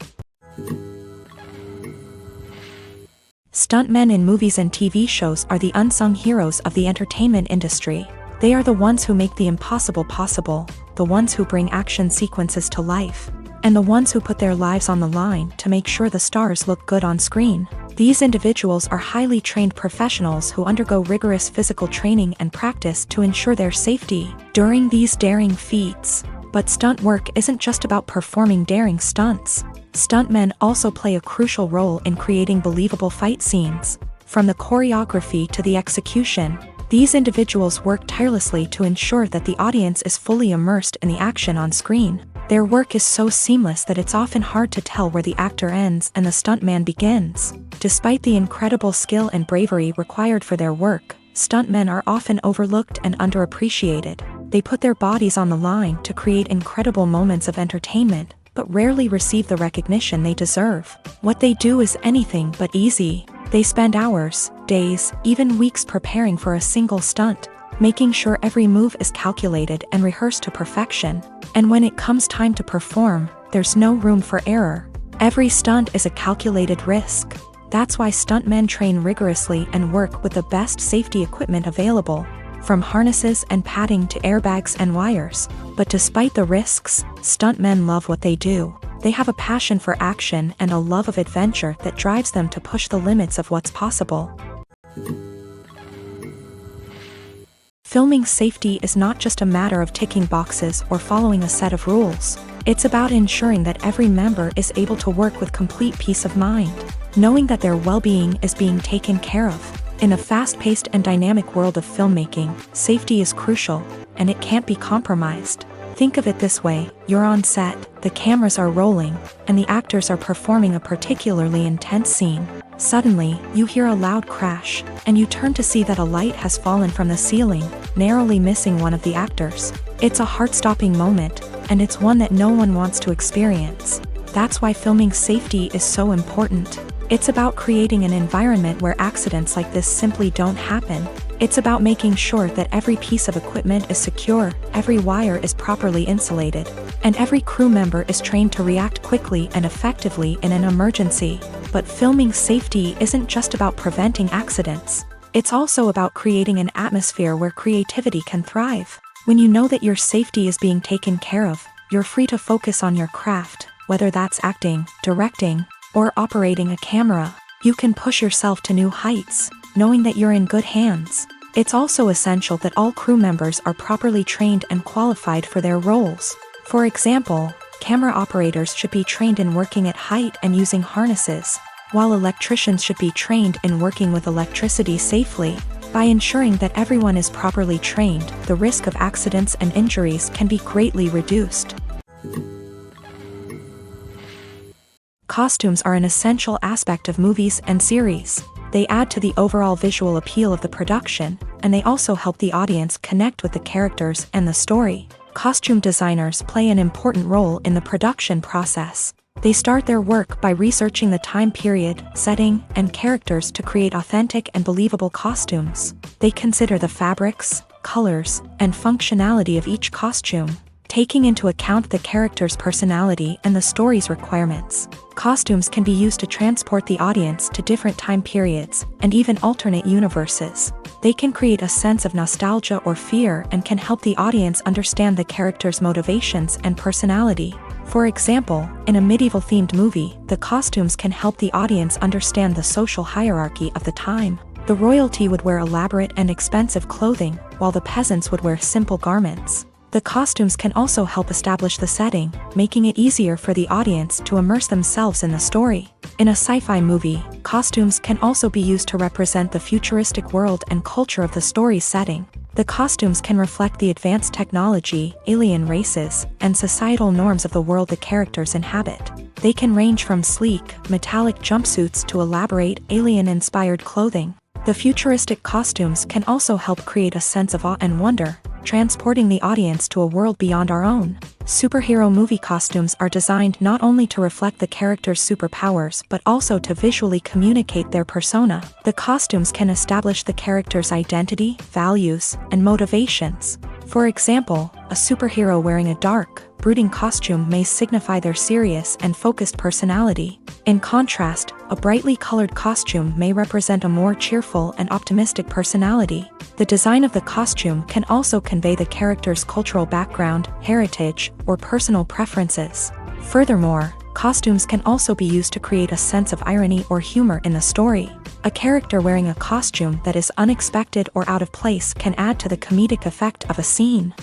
[SPEAKER 1] Stuntmen in movies and TV shows are the unsung heroes of the entertainment industry. They are the ones who make the impossible possible, the ones who bring action sequences to life, and the ones who put their lives on the line to make sure the stars look good on screen. These individuals are highly trained professionals who undergo rigorous physical training and practice to ensure their safety during these daring feats. But stunt work isn't just about performing daring stunts. Stuntmen also play a crucial role in creating believable fight scenes. From the choreography to the execution, these individuals work tirelessly to ensure that the audience is fully immersed in the action on screen. Their work is so seamless that it's often hard to tell where the actor ends and the stuntman begins. Despite the incredible skill and bravery required for their work, stuntmen are often overlooked and underappreciated. They put their bodies on the line to create incredible moments of entertainment, but rarely receive the recognition they deserve. What they do is anything but easy. They spend hours, days, even weeks preparing for a single stunt, making sure every move is calculated and rehearsed to perfection. And when it comes time to perform, there's no room for error. Every stunt is a calculated risk. That's why stuntmen train rigorously and work with the best safety equipment available, from harnesses and padding to airbags and wires. But despite the risks, stuntmen love what they do. They have a passion for action and a love of adventure that drives them to push the limits of what's possible. Filming safety is not just a matter of ticking boxes or following a set of rules. It's about ensuring that every member is able to work with complete peace of mind, knowing that their well-being is being taken care of. In a fast-paced and dynamic world of filmmaking, safety is crucial, and it can't be compromised. Think of it this way: you're on set, the cameras are rolling, and the actors are performing a particularly intense scene. Suddenly, you hear a loud crash, and you turn to see that a light has fallen from the ceiling, narrowly missing one of the actors. It's a heart-stopping moment, and it's one that no one wants to experience. That's why filming safety is so important. It's about creating an environment where accidents like this simply don't happen. It's about making sure that every piece of equipment is secure, every wire is properly insulated, and every crew member is trained to react quickly and effectively in an emergency. But filming safety isn't just about preventing accidents. It's also about creating an atmosphere where creativity can thrive. When you know that your safety is being taken care of, you're free to focus on your craft, whether that's acting, directing, or operating a camera. You can push yourself to new heights, knowing that you're in good hands. It's also essential that all crew members are properly trained and qualified for their roles. For example, camera operators should be trained in working at height and using harnesses, while electricians should be trained in working with electricity safely. By ensuring that everyone is properly trained, the risk of accidents and injuries can be greatly reduced. Costumes are an essential aspect of movies and series. They add to the overall visual appeal of the production, and they also help the audience connect with the characters and the story. Costume designers play an important role in the production process. They start their work by researching the time period, setting, and characters to create authentic and believable costumes. They consider the fabrics, colors, and functionality of each costume, taking into account the character's personality and the story's requirements. Costumes can be used to transport the audience to different time periods and even alternate universes. They can create a sense of nostalgia or fear and can help the audience understand the character's motivations and personality. For example, in a medieval-themed movie, the costumes can help the audience understand the social hierarchy of the time. The royalty would wear elaborate and expensive clothing, while the peasants would wear simple garments. The costumes can also help establish the setting, making it easier for the audience to immerse themselves in the story. In a sci-fi movie, costumes can also be used to represent the futuristic world and culture of the story's setting. The costumes can reflect the advanced technology, alien races, and societal norms of the world the characters inhabit. They can range from sleek, metallic jumpsuits to elaborate, alien-inspired clothing. The futuristic costumes can also help create a sense of awe and wonder, transporting the audience to a world beyond our own. Superhero movie costumes are designed not only to reflect the character's superpowers but also to visually communicate their persona. The costumes can establish the character's identity, values, and motivations. For example, a superhero wearing a dark, brooding costume may signify their serious and focused personality. In contrast, a brightly colored costume may represent a more cheerful and optimistic personality. The design of the costume can also convey the character's cultural background, heritage, or personal preferences. Furthermore, costumes can also be used to create a sense of irony or humor in the story. A character wearing a costume that is unexpected or out of place can add to the comedic effect of a scene.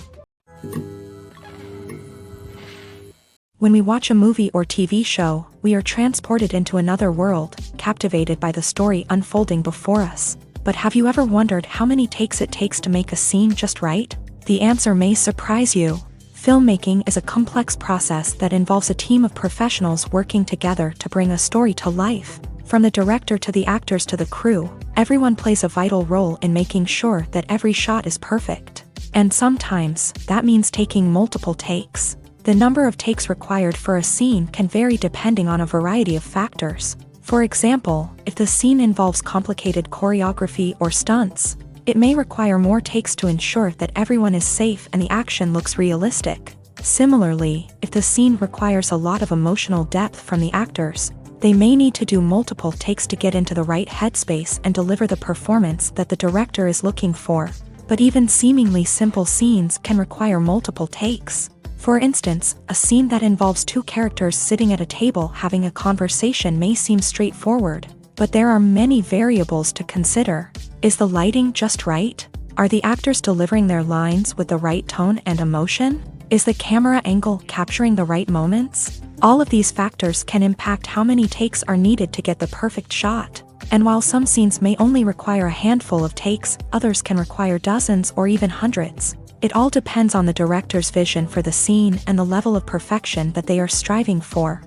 [SPEAKER 1] When we watch a movie or TV show, we are transported into another world, captivated by the story unfolding before us. But have you ever wondered how many takes it takes to make a scene just right? The answer may surprise you. Filmmaking is a complex process that involves a team of professionals working together to bring a story to life. From the director to the actors to the crew, everyone plays a vital role in making sure that every shot is perfect. And sometimes, that means taking multiple takes. The number of takes required for a scene can vary depending on a variety of factors. For example, if the scene involves complicated choreography or stunts, it may require more takes to ensure that everyone is safe and the action looks realistic. Similarly, if the scene requires a lot of emotional depth from the actors, they may need to do multiple takes to get into the right headspace and deliver the performance that the director is looking for. But even seemingly simple scenes can require multiple takes. For instance, a scene that involves two characters sitting at a table having a conversation may seem straightforward, but there are many variables to consider. Is the lighting just right? Are the actors delivering their lines with the right tone and emotion? Is the camera angle capturing the right moments? All of these factors can impact how many takes are needed to get the perfect shot. And while some scenes may only require a handful of takes, others can require dozens or even hundreds. It all depends on the director's vision for the scene and the level of perfection that they are striving for.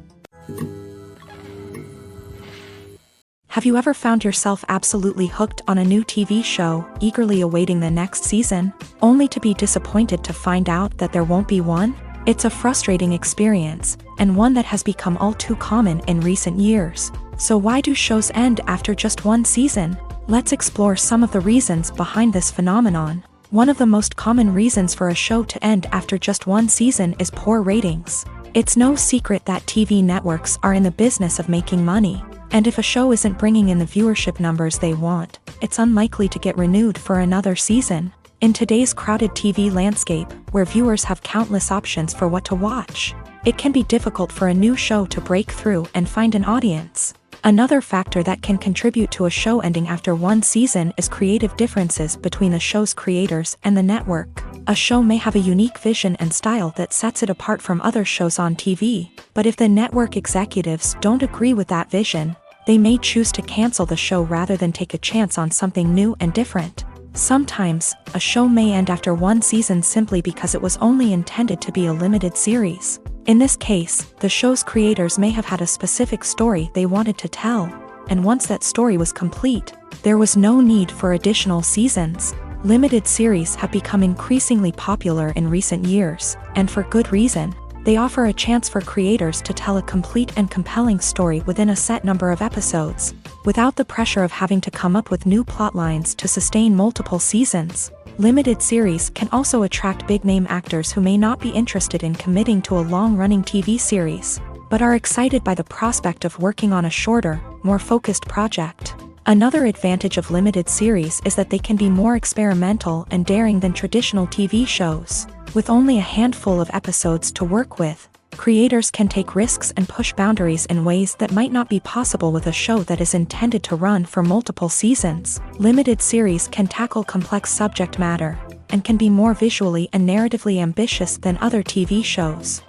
[SPEAKER 1] Have you ever found yourself absolutely hooked on a new TV show, eagerly awaiting the next season, only to be disappointed to find out that there won't be one? It's a frustrating experience, and one that has become all too common in recent years. So why do shows end after just one season? Let's explore some of the reasons behind this phenomenon. One of the most common reasons for a show to end after just one season is poor ratings. It's no secret that TV networks are in the business of making money, and if a show isn't bringing in the viewership numbers they want, it's unlikely to get renewed for another season. In today's crowded TV landscape, where viewers have countless options for what to watch, it can be difficult for a new show to break through and find an audience. Another factor that can contribute to a show ending after one season is creative differences between the show's creators and the network. A show may have a unique vision and style that sets it apart from other shows on TV, but if the network executives don't agree with that vision, they may choose to cancel the show rather than take a chance on something new and different. Sometimes, a show may end after one season simply because it was only intended to be a limited series. In this case, the show's creators may have had a specific story they wanted to tell, and once that story was complete, there was no need for additional seasons. Limited series have become increasingly popular in recent years, and for good reason. They offer a chance for creators to tell a complete and compelling story within a set number of episodes, without the pressure of having to come up with new plotlines to sustain multiple seasons. Limited series can also attract big-name actors who may not be interested in committing to a long-running TV series, but are excited by the prospect of working on a shorter, more focused project. Another advantage of limited series is that they can be more experimental and daring than traditional TV shows. With only a handful of episodes to work with, creators can take risks and push boundaries in ways that might not be possible with a show that is intended to run for multiple seasons. Limited series can tackle complex subject matter, and can be more visually and narratively ambitious than other TV shows.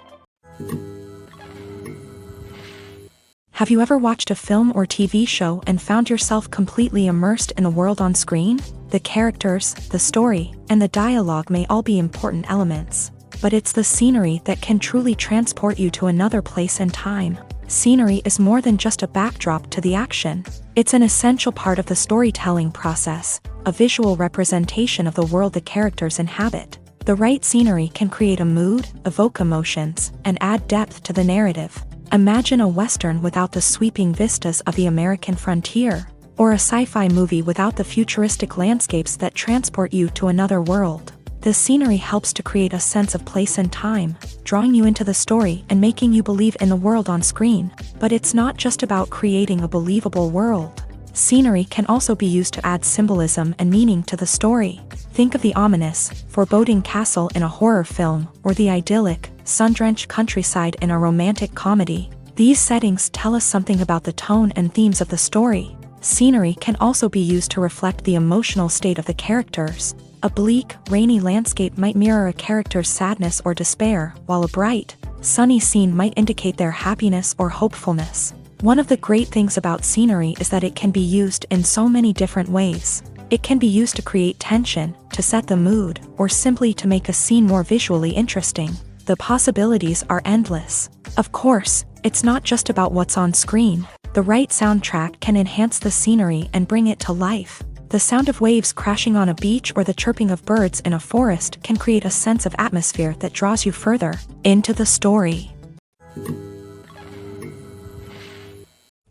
[SPEAKER 1] Have you ever watched a film or TV show and found yourself completely immersed in the world on screen? The characters, the story, and the dialogue may all be important elements, but it's the scenery that can truly transport you to another place and time. Scenery is more than just a backdrop to the action. It's an essential part of the storytelling process, a visual representation of the world the characters inhabit. The right scenery can create a mood, evoke emotions, and add depth to the narrative. Imagine a Western without the sweeping vistas of the American frontier, or a sci-fi movie without the futuristic landscapes that transport you to another world. The scenery helps to create a sense of place and time, drawing you into the story and making you believe in the world on screen. But it's not just about creating a believable world. Scenery can also be used to add symbolism and meaning to the story. Think of the ominous, foreboding castle in a horror film, or the idyllic, sun-drenched countryside in a romantic comedy. These settings tell us something about the tone and themes of the story. Scenery can also be used to reflect the emotional state of the characters. A bleak, rainy landscape might mirror a character's sadness or despair, while a bright, sunny scene might indicate their happiness or hopefulness. One of the great things about scenery is that it can be used in so many different ways. It can be used to create tension, to set the mood, or simply to make a scene more visually interesting. The possibilities are endless. Of course, it's not just about what's on screen. The right soundtrack can enhance the scenery and bring it to life. The sound of waves crashing on a beach or the chirping of birds in a forest can create a sense of atmosphere that draws you further into the story.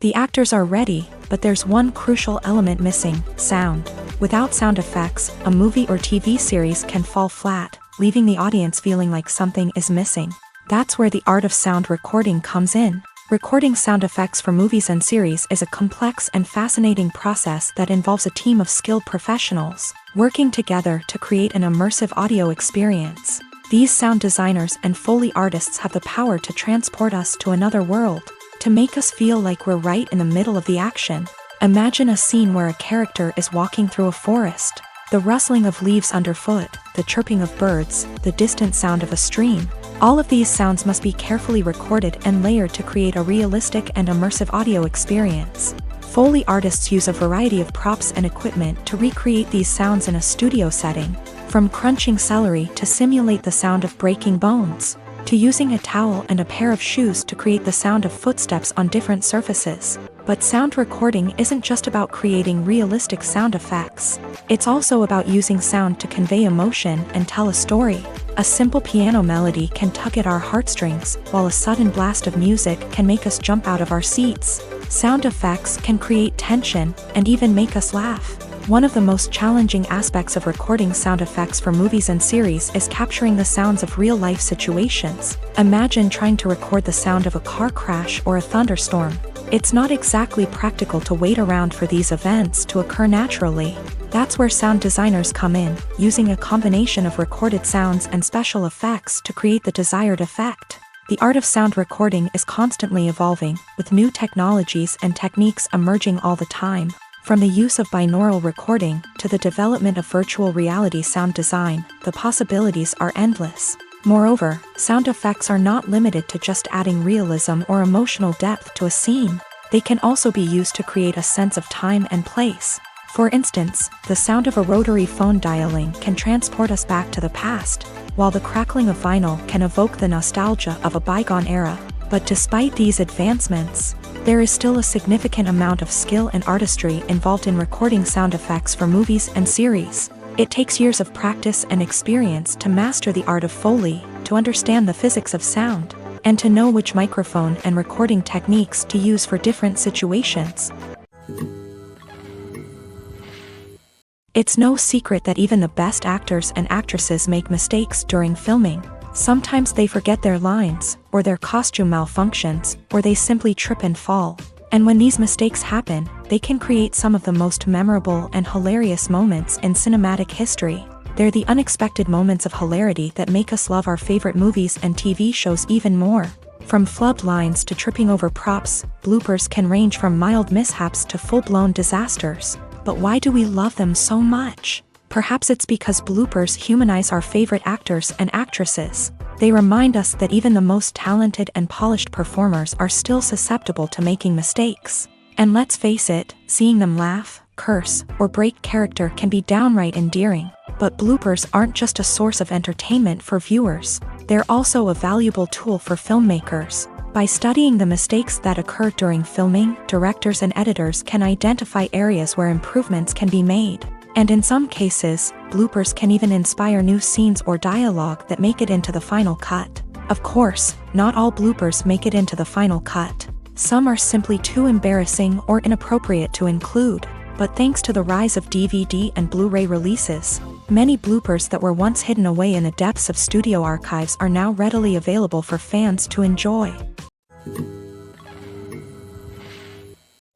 [SPEAKER 1] The actors are ready, but there's one crucial element missing: sound. Without sound effects, a movie or TV series can fall flat, leaving the audience feeling like something is missing. That's where the art of sound recording comes in. Recording sound effects for movies and series is a complex and fascinating process that involves a team of skilled professionals working together to create an immersive audio experience. These sound designers and Foley artists have the power to transport us to another world, to make us feel like we're right in the middle of the action. Imagine a scene where a character is walking through a forest. The rustling of leaves underfoot, the chirping of birds, the distant sound of a stream. All of these sounds must be carefully recorded and layered to create a realistic and immersive audio experience. Foley artists use a variety of props and equipment to recreate these sounds in a studio setting, from crunching celery to simulate the sound of breaking bones, to using a towel and a pair of shoes to create the sound of footsteps on different surfaces. But sound recording isn't just about creating realistic sound effects. It's also about using sound to convey emotion and tell a story. A simple piano melody can tug at our heartstrings, while a sudden blast of music can make us jump out of our seats. Sound effects can create tension and even make us laugh. One of the most challenging aspects of recording sound effects for movies and series is capturing the sounds of real-life situations. Imagine trying to record the sound of a car crash or a thunderstorm. It's not exactly practical to wait around for these events to occur naturally. That's where sound designers come in, using a combination of recorded sounds and special effects to create the desired effect. The art of sound recording is constantly evolving, with new technologies and techniques emerging all the time. From the use of binaural recording to the development of virtual reality sound design, the possibilities are endless. Moreover, sound effects are not limited to just adding realism or emotional depth to a scene. They can also be used to create a sense of time and place. For instance, the sound of a rotary phone dialing can transport us back to the past, while the crackling of vinyl can evoke the nostalgia of a bygone era. But despite these advancements, there is still a significant amount of skill and artistry involved in recording sound effects for movies and series. It takes years of practice and experience to master the art of Foley, to understand the physics of sound, and to know which microphone and recording techniques to use for different situations. It's no secret that even the best actors and actresses make mistakes during filming. Sometimes they forget their lines, or their costume malfunctions, or they simply trip and fall. And when these mistakes happen, they can create some of the most memorable and hilarious moments in cinematic history. They're the unexpected moments of hilarity that make us love our favorite movies and TV shows even more. From flubbed lines to tripping over props, bloopers can range from mild mishaps to full-blown disasters. But why do we love them so much? Perhaps it's because bloopers humanize our favorite actors and actresses. They remind us that even the most talented and polished performers are still susceptible to making mistakes. And let's face it, seeing them laugh, curse, or break character can be downright endearing. But bloopers aren't just a source of entertainment for viewers. They're also a valuable tool for filmmakers. By studying the mistakes that occur during filming, directors and editors can identify areas where improvements can be made. And in some cases, bloopers can even inspire new scenes or dialogue that make it into the final cut. Of course, not all bloopers make it into the final cut. Some are simply too embarrassing or inappropriate to include. But thanks to the rise of DVD and Blu-ray releases, many bloopers that were once hidden away in the depths of studio archives are now readily available for fans to enjoy.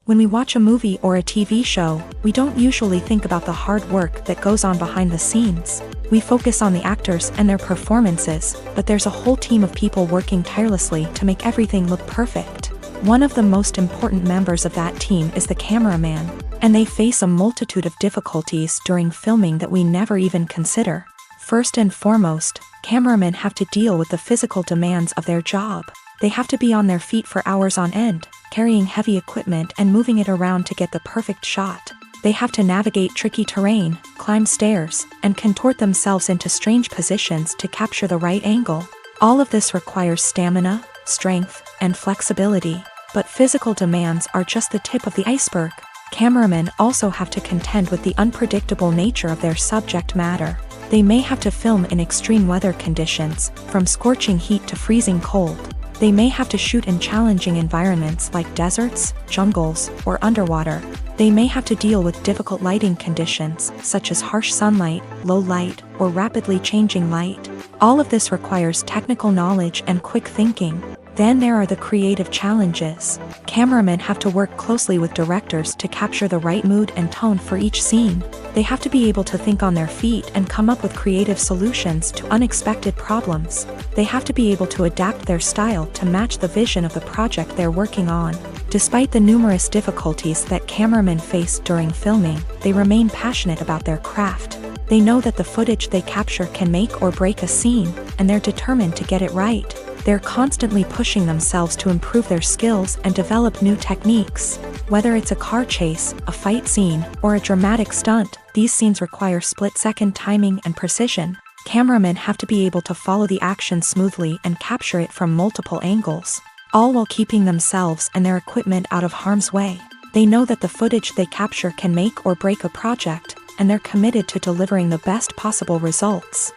[SPEAKER 1] When we watch a movie or a TV show, we don't usually think about the hard work that goes on behind the scenes. We focus on the actors and their performances, but there's a whole team of people working tirelessly to make everything look perfect. One of the most important members of that team is the cameraman, and they face a multitude of difficulties during filming that we never even consider. First and foremost, cameramen have to deal with the physical demands of their job. They have to be on their feet for hours on end, carrying heavy equipment and moving it around to get the perfect shot. They have to navigate tricky terrain, climb stairs, and contort themselves into strange positions to capture the right angle. All of this requires stamina, strength, and flexibility. But physical demands are just the tip of the iceberg. Cameramen also have to contend with the unpredictable nature of their subject matter. They may have to film in extreme weather conditions, from scorching heat to freezing cold. They may have to shoot in challenging environments like deserts, jungles, or underwater. They may have to deal with difficult lighting conditions, such as harsh sunlight, low light, or rapidly changing light. All of this requires technical knowledge and quick thinking. Then there are the creative challenges. Cameramen have to work closely with directors to capture the right mood and tone for each scene. They have to be able to think on their feet and come up with creative solutions to unexpected problems. They have to be able to adapt their style to match the vision of the project they're working on. Despite the numerous difficulties that cameramen face during filming, they remain passionate about their craft. They know that the footage they capture can make or break a scene, and they're determined to get it right. They're constantly pushing themselves to improve their skills and develop new techniques. Whether it's a car chase, a fight scene, or a dramatic stunt, these scenes require split-second timing and precision. Cameramen have to be able to follow the action smoothly and capture it from multiple angles, all while keeping themselves and their equipment out of harm's way. They know that the footage they capture can make or break a project, and they're committed to delivering the best possible results.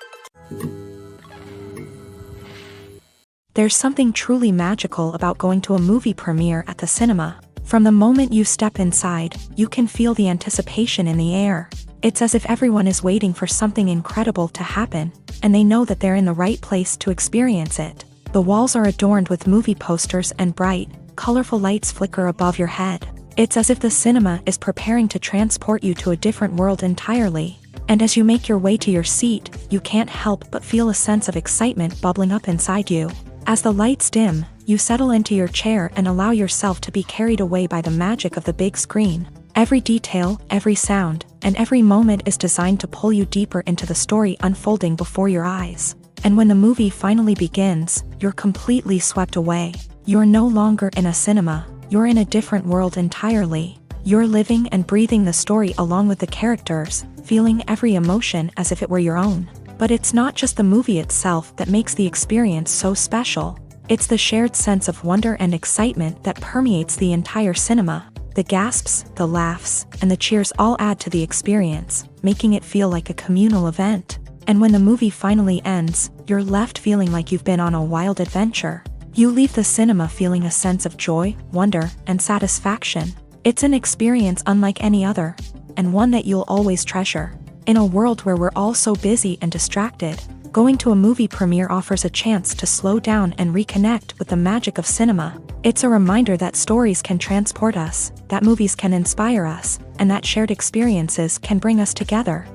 [SPEAKER 1] There's something truly magical about going to a movie premiere at the cinema. From the moment you step inside, you can feel the anticipation in the air. It's as if everyone is waiting for something incredible to happen, and they know that they're in the right place to experience it. The walls are adorned with movie posters and bright, colorful lights flicker above your head. It's as if the cinema is preparing to transport you to a different world entirely. And as you make your way to your seat, you can't help but feel a sense of excitement bubbling up inside you. As the lights dim, you settle into your chair and allow yourself to be carried away by the magic of the big screen. Every detail, every sound, and every moment is designed to pull you deeper into the story unfolding before your eyes. And when the movie finally begins, you're completely swept away. You're no longer in a cinema, you're in a different world entirely. You're living and breathing the story along with the characters, feeling every emotion as if it were your own. But it's not just the movie itself that makes the experience so special. It's the shared sense of wonder and excitement that permeates the entire cinema. The gasps, the laughs, and the cheers all add to the experience, making it feel like a communal event. And when the movie finally ends, you're left feeling like you've been on a wild adventure. You leave the cinema feeling a sense of joy, wonder, and satisfaction. It's an experience unlike any other, and one that you'll always treasure. In a world where we're all so busy and distracted, going to a movie premiere offers a chance to slow down and reconnect with the magic of cinema. It's a reminder that stories can transport us, that movies can inspire us, and that shared experiences can bring us together.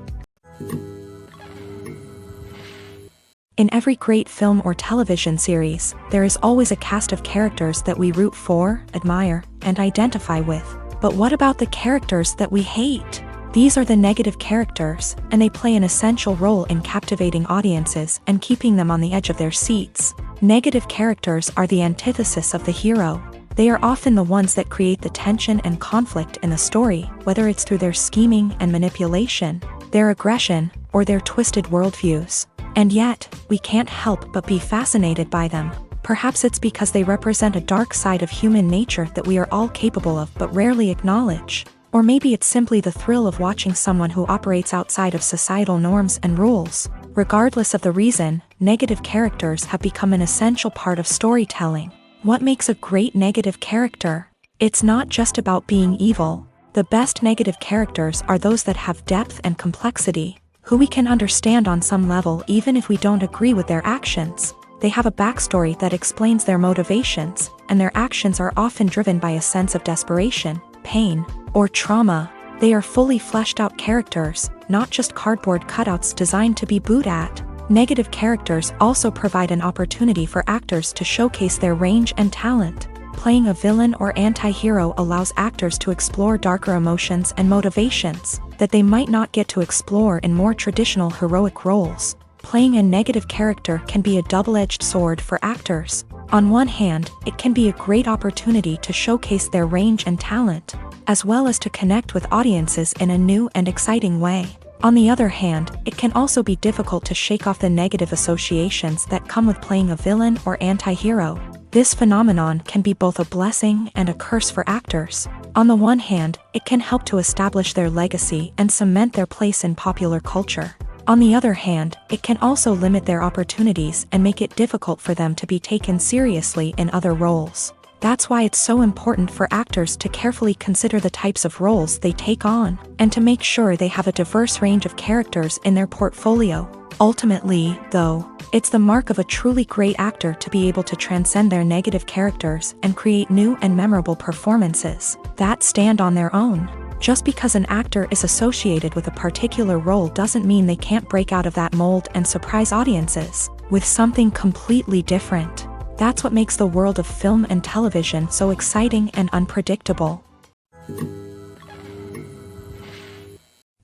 [SPEAKER 1] In every great film or television series, there is always a cast of characters that we root for, admire, and identify with. But what about the characters that we hate? These are the negative characters, and they play an essential role in captivating audiences and keeping them on the edge of their seats. Negative characters are the antithesis of the hero. They are often the ones that create the tension and conflict in the story, whether it's through their scheming and manipulation, their aggression, or their twisted worldviews. And yet, we can't help but be fascinated by them. Perhaps it's because they represent a dark side of human nature that we are all capable of but rarely acknowledge. Or maybe it's simply the thrill of watching someone who operates outside of societal norms and rules. Regardless of the reason, negative characters have become an essential part of storytelling. What makes a great negative character? It's not just about being evil. The best negative characters are those that have depth and complexity, who we can understand on some level even if we don't agree with their actions. They have a backstory that explains their motivations, and their actions are often driven by a sense of desperation, pain, or trauma. They are fully fleshed out characters, not just cardboard cutouts designed to be booed at. Negative characters also provide an opportunity for actors to showcase their range and talent. Playing a villain or anti-hero allows actors to explore darker emotions and motivations that they might not get to explore in more traditional heroic roles. Playing a negative character can be a double-edged sword for actors. On one hand, it can be a great opportunity to showcase their range and talent, as well as to connect with audiences in a new and exciting way. On the other hand, it can also be difficult to shake off the negative associations that come with playing a villain or anti-hero. This phenomenon can be both a blessing and a curse for actors. On the one hand, it can help to establish their legacy and cement their place in popular culture. On the other hand, it can also limit their opportunities and make it difficult for them to be taken seriously in other roles. That's why it's so important for actors to carefully consider the types of roles they take on, and to make sure they have a diverse range of characters in their portfolio. Ultimately, though, it's the mark of a truly great actor to be able to transcend their negative characters and create new and memorable performances that stand on their own. Just because an actor is associated with a particular role doesn't mean they can't break out of that mold and surprise audiences with something completely different. That's what makes the world of film and television so exciting and unpredictable.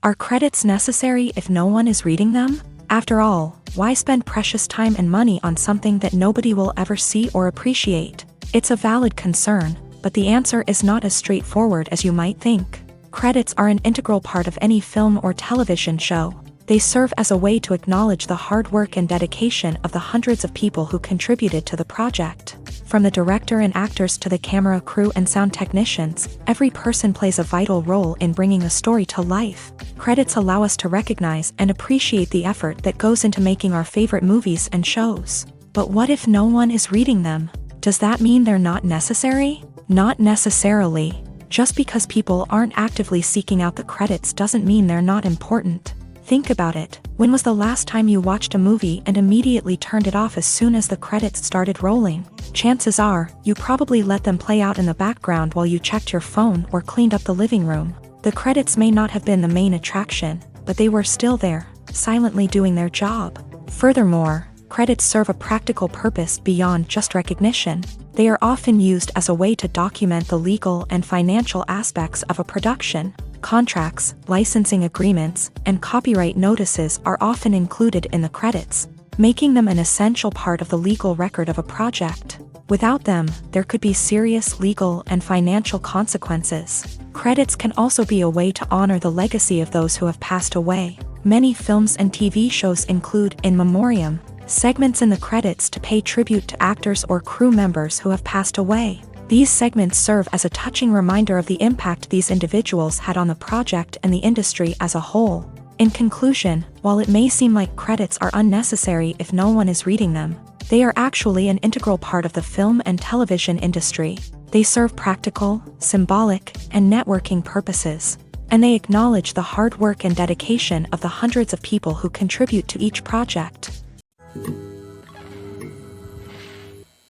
[SPEAKER 1] Are credits necessary if no one is reading them? After all, why spend precious time and money on something that nobody will ever see or appreciate? It's a valid concern, but the answer is not as straightforward as you might think. Credits are an integral part of any film or television show. They serve as a way to acknowledge the hard work and dedication of the hundreds of people who contributed to the project. From the director and actors to the camera crew and sound technicians, every person plays a vital role in bringing a story to life. Credits allow us to recognize and appreciate the effort that goes into making our favorite movies and shows. But what if no one is reading them? Does that mean they're not necessary? Not necessarily. Just because people aren't actively seeking out the credits doesn't mean they're not important. Think about it. When was the last time you watched a movie and immediately turned it off as soon as the credits started rolling? Chances are, you probably let them play out in the background while you checked your phone or cleaned up the living room. The credits may not have been the main attraction, but they were still there, silently doing their job. Furthermore, credits serve a practical purpose beyond just recognition. They are often used as a way to document the legal and financial aspects of a production. Contracts, licensing agreements, and copyright notices are often included in the credits, making them an essential part of the legal record of a project. Without them, there could be serious legal and financial consequences. Credits can also be a way to honor the legacy of those who have passed away. Many films and TV shows include in memoriam segments in the credits to pay tribute to actors or crew members who have passed away. These segments serve as a touching reminder of the impact these individuals had on the project and the industry as a whole. In conclusion, while it may seem like credits are unnecessary if no one is reading them, they are actually an integral part of the film and television industry. They serve practical, symbolic, and networking purposes, and they acknowledge the hard work and dedication of the hundreds of people who contribute to each project.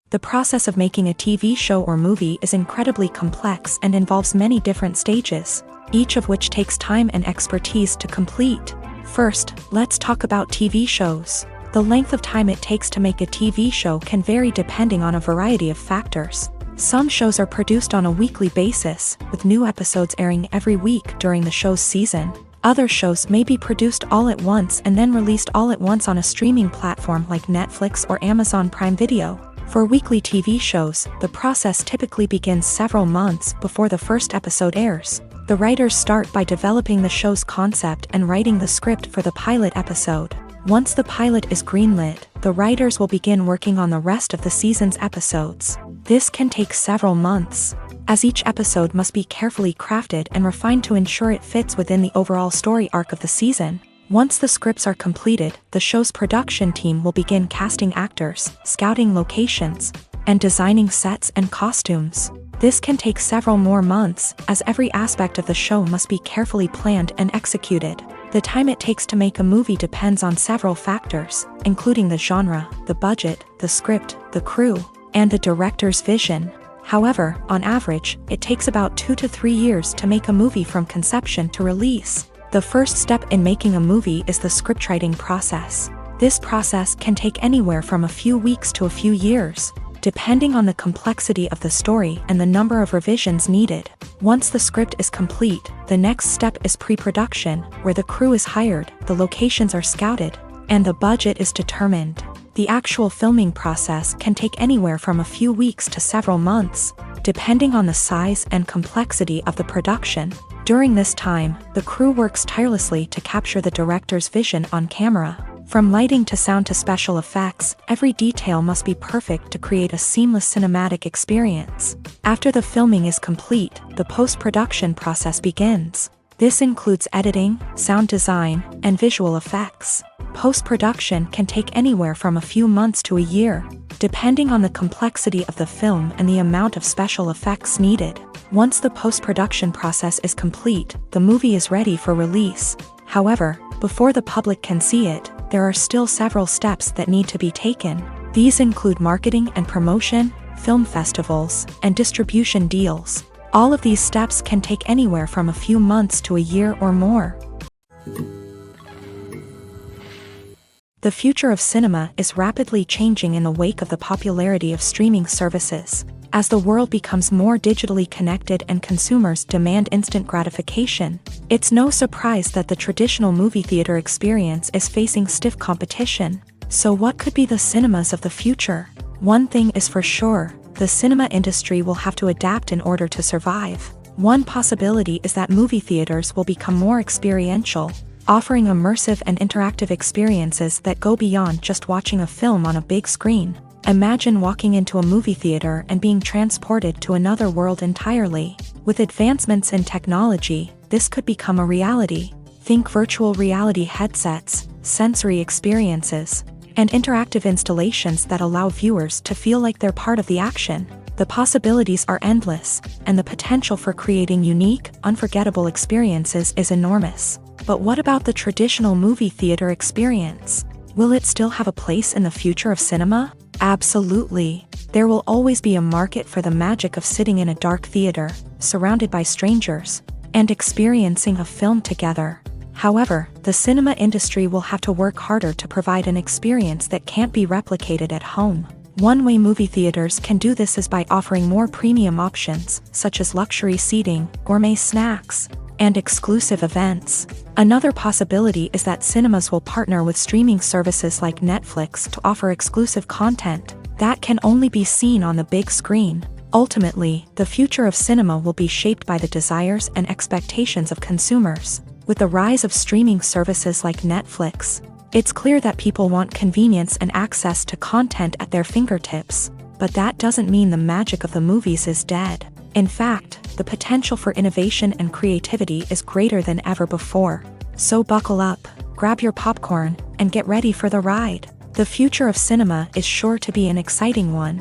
[SPEAKER 1] The process of making a TV show or movie is incredibly complex and involves many different stages, each of which takes time and expertise to complete. First, let's talk about TV shows. The length of time it takes to make a TV show can vary depending on a variety of factors. Some shows are produced on a weekly basis, with new episodes airing every week during the show's season. Other shows may be produced all at once and then released all at once on a streaming platform like Netflix or Amazon Prime Video. For weekly TV shows, the process typically begins several months before the first episode airs. The writers start by developing the show's concept and writing the script for the pilot episode. Once the pilot is greenlit, the writers will begin working on the rest of the season's episodes. This can take several months. as each episode must be carefully crafted and refined to ensure it fits within the overall story arc of the season. Once the scripts are completed, the show's production team will begin casting actors, scouting locations, and designing sets and costumes. This can take several more months, as every aspect of the show must be carefully planned and executed. The time it takes to make a movie depends on several factors, including the genre, the budget, the script, the crew, and the director's vision. However, on average, it takes about 2 to 3 years to make a movie from conception to release. The first step in making a movie is the scriptwriting process. This process can take anywhere from a few weeks to a few years, depending on the complexity of the story and the number of revisions needed. Once the script is complete, the next step is pre-production, where the crew is hired, the locations are scouted, and the budget is determined. The actual filming process can take anywhere from a few weeks to several months, depending on the size and complexity of the production. During this time, the crew works tirelessly to capture the director's vision on camera. From lighting to sound to special effects, every detail must be perfect to create a seamless cinematic experience. After the filming is complete, the post-production process begins. This includes editing, sound design, and visual effects. Post-production can take anywhere from a few months to a year, depending on the complexity of the film and the amount of special effects needed. Once the post-production process is complete, the movie is ready for release. However, before the public can see it, there are still several steps that need to be taken. These include marketing and promotion, film festivals, and distribution deals. All of these steps can take anywhere from a few months to a year or more. The future of cinema is rapidly changing in the wake of the popularity of streaming services. As the world becomes more digitally connected and consumers demand instant gratification, it's no surprise that the traditional movie theater experience is facing stiff competition. So what could be the cinemas of the future? One thing is for sure, the cinema industry will have to adapt in order to survive. One possibility is that movie theaters will become more experiential, offering immersive and interactive experiences that go beyond just watching a film on a big screen. Imagine walking into a movie theater and being transported to another world entirely. With advancements in technology, this could become a reality. Think virtual reality headsets, sensory experiences, and interactive installations that allow viewers to feel like they're part of the action. The possibilities are endless, and the potential for creating unique, unforgettable experiences is enormous. But what about the traditional movie theater experience? Will it still have a place in the future of cinema? Absolutely. There will always be a market for the magic of sitting in a dark theater, surrounded by strangers, and experiencing a film together. However, the cinema industry will have to work harder to provide an experience that can't be replicated at home. One way movie theaters can do this is by offering more premium options, such as luxury seating, gourmet snacks, and exclusive events. Another possibility is that cinemas will partner with streaming services like Netflix to offer exclusive content that can only be seen on the big screen. Ultimately, the future of cinema will be shaped by the desires and expectations of consumers. With the rise of streaming services like Netflix, it's clear that people want convenience and access to content at their fingertips. But that doesn't mean the magic of the movies is dead. In fact, the potential for innovation and creativity is greater than ever before. So buckle up, grab your popcorn, and get ready for the ride. The future of cinema is sure to be an exciting one.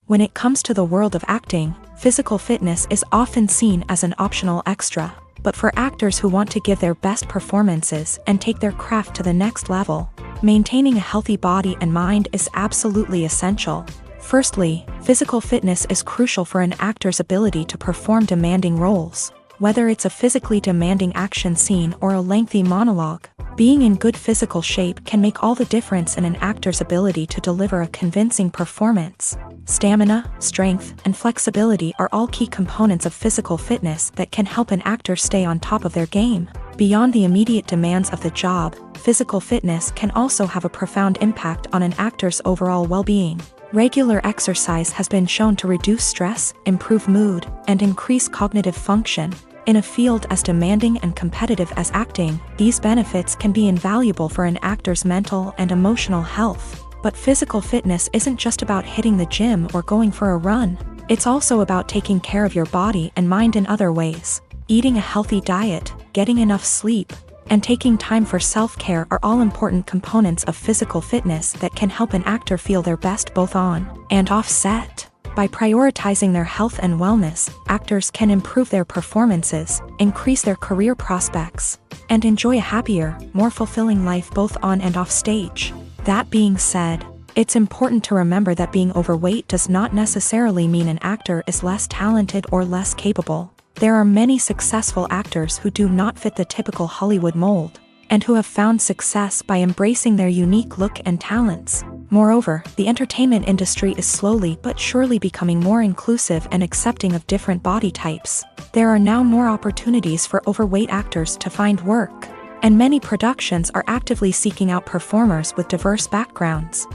[SPEAKER 1] When it comes to the world of acting, physical fitness is often seen as an optional extra. But for actors who want to give their best performances and take their craft to the next level, maintaining a healthy body and mind is absolutely essential. Firstly, physical fitness is crucial for an actor's ability to perform demanding roles. Whether it's a physically demanding action scene or a lengthy monologue, being in good physical shape can make all the difference in an actor's ability to deliver a convincing performance. Stamina, strength, and flexibility are all key components of physical fitness that can help an actor stay on top of their game. Beyond the immediate demands of the job, physical fitness can also have a profound impact on an actor's overall well-being. Regular exercise has been shown to reduce stress, improve mood, and increase cognitive function. In a field as demanding and competitive as acting, these benefits can be invaluable for an actor's mental and emotional health. But physical fitness isn't just about hitting the gym or going for a run. It's also about taking care of your body and mind in other ways. Eating a healthy diet, getting enough sleep, and taking time for self-care are all important components of physical fitness that can help an actor feel their best both on and off set. By prioritizing their health and wellness, actors can improve their performances, increase their career prospects, and enjoy a happier, more fulfilling life both on and off stage. That being said, it's important to remember that being overweight does not necessarily mean an actor is less talented or less capable. There are many successful actors who do not fit the typical Hollywood mold, and who have found success by embracing their unique look and talents. Moreover, the entertainment industry is slowly but surely becoming more inclusive and accepting of different body types. There are now more opportunities for overweight actors to find work, and many productions are actively seeking out performers with diverse backgrounds.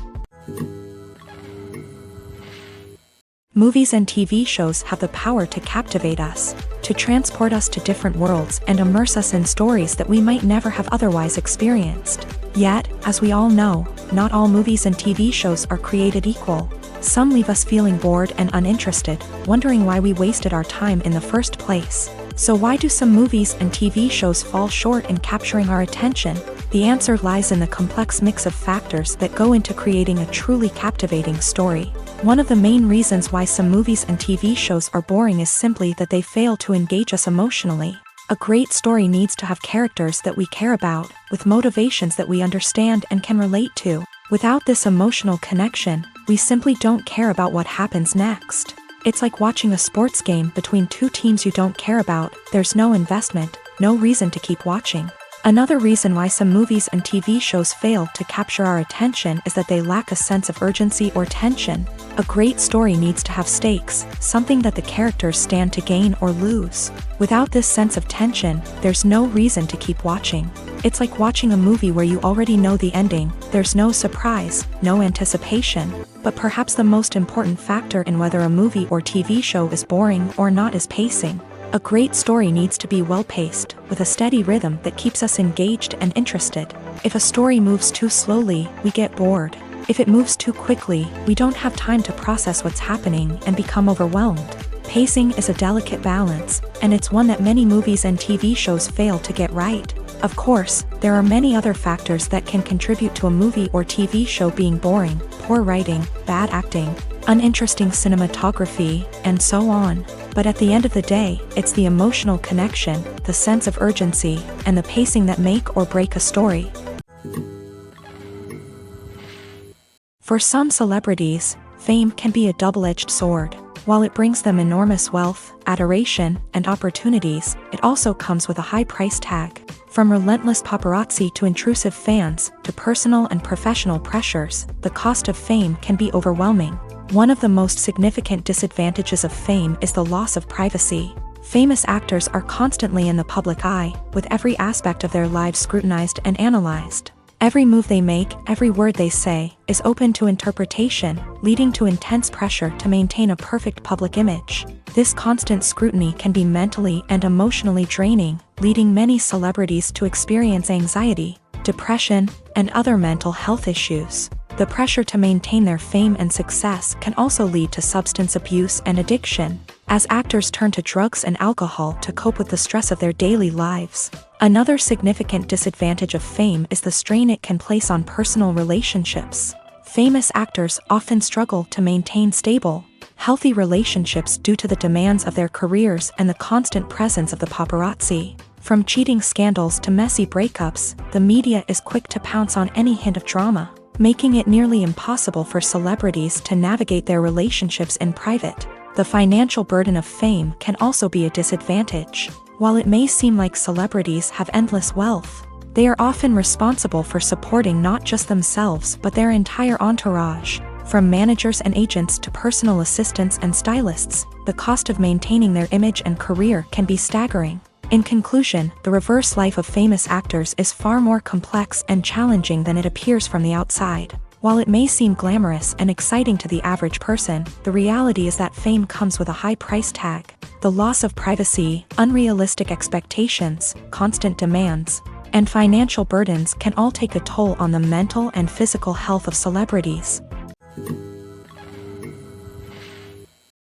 [SPEAKER 1] Movies and TV shows have the power to captivate us, to transport us to different worlds and immerse us in stories that we might never have otherwise experienced. Yet, as we all know, not all movies and TV shows are created equal. Some leave us feeling bored and uninterested, wondering why we wasted our time in the first place. So why do some movies and TV shows fall short in capturing our attention? The answer lies in the complex mix of factors that go into creating a truly captivating story. One of the main reasons why some movies and TV shows are boring is simply that they fail to engage us emotionally. A great story needs to have characters that we care about, with motivations that we understand and can relate to. Without this emotional connection, we simply don't care about what happens next. It's like watching a sports game between two teams you don't care about. There's no investment, no reason to keep watching. Another reason why some movies and TV shows fail to capture our attention is that they lack a sense of urgency or tension. A great story needs to have stakes, something that the characters stand to gain or lose. Without this sense of tension, there's no reason to keep watching. It's like watching a movie where you already know the ending. There's no surprise, no anticipation. But perhaps the most important factor in whether a movie or TV show is boring or not is pacing. A great story needs to be well-paced, with a steady rhythm that keeps us engaged and interested. If a story moves too slowly, we get bored. If it moves too quickly, we don't have time to process what's happening and become overwhelmed. Pacing is a delicate balance, and it's one that many movies and TV shows fail to get right. Of course, there are many other factors that can contribute to a movie or TV show being boring: poor writing, bad acting, uninteresting cinematography, and so on. But at the end of the day, it's the emotional connection, the sense of urgency, and the pacing that make or break a story. For some celebrities, fame can be a double-edged sword. While it brings them enormous wealth, adoration, and opportunities, it also comes with a high price tag. From relentless paparazzi to intrusive fans, to personal and professional pressures, the cost of fame can be overwhelming. One of the most significant disadvantages of fame is the loss of privacy. Famous actors are constantly in the public eye, with every aspect of their lives scrutinized and analyzed. Every move they make, every word they say, is open to interpretation, leading to intense pressure to maintain a perfect public image. This constant scrutiny can be mentally and emotionally draining, leading many celebrities to experience anxiety, depression, and other mental health issues. The pressure to maintain their fame and success can also lead to substance abuse and addiction, as actors turn to drugs and alcohol to cope with the stress of their daily lives. Another significant disadvantage of fame is the strain it can place on personal relationships. Famous actors often struggle to maintain stable, healthy relationships due to the demands of their careers and the constant presence of the paparazzi. From cheating scandals to messy breakups, the media is quick to pounce on any hint of drama, making it nearly impossible for celebrities to navigate their relationships in private. The financial burden of fame can also be a disadvantage. While it may seem like celebrities have endless wealth, they are often responsible for supporting not just themselves but their entire entourage. From managers and agents to personal assistants and stylists, the cost of maintaining their image and career can be staggering. In conclusion, the reverse life of famous actors is far more complex and challenging than it appears from the outside. While it may seem glamorous and exciting to the average person, the reality is that fame comes with a high price tag. The loss of privacy, unrealistic expectations, constant demands, and financial burdens can all take a toll on the mental and physical health of celebrities.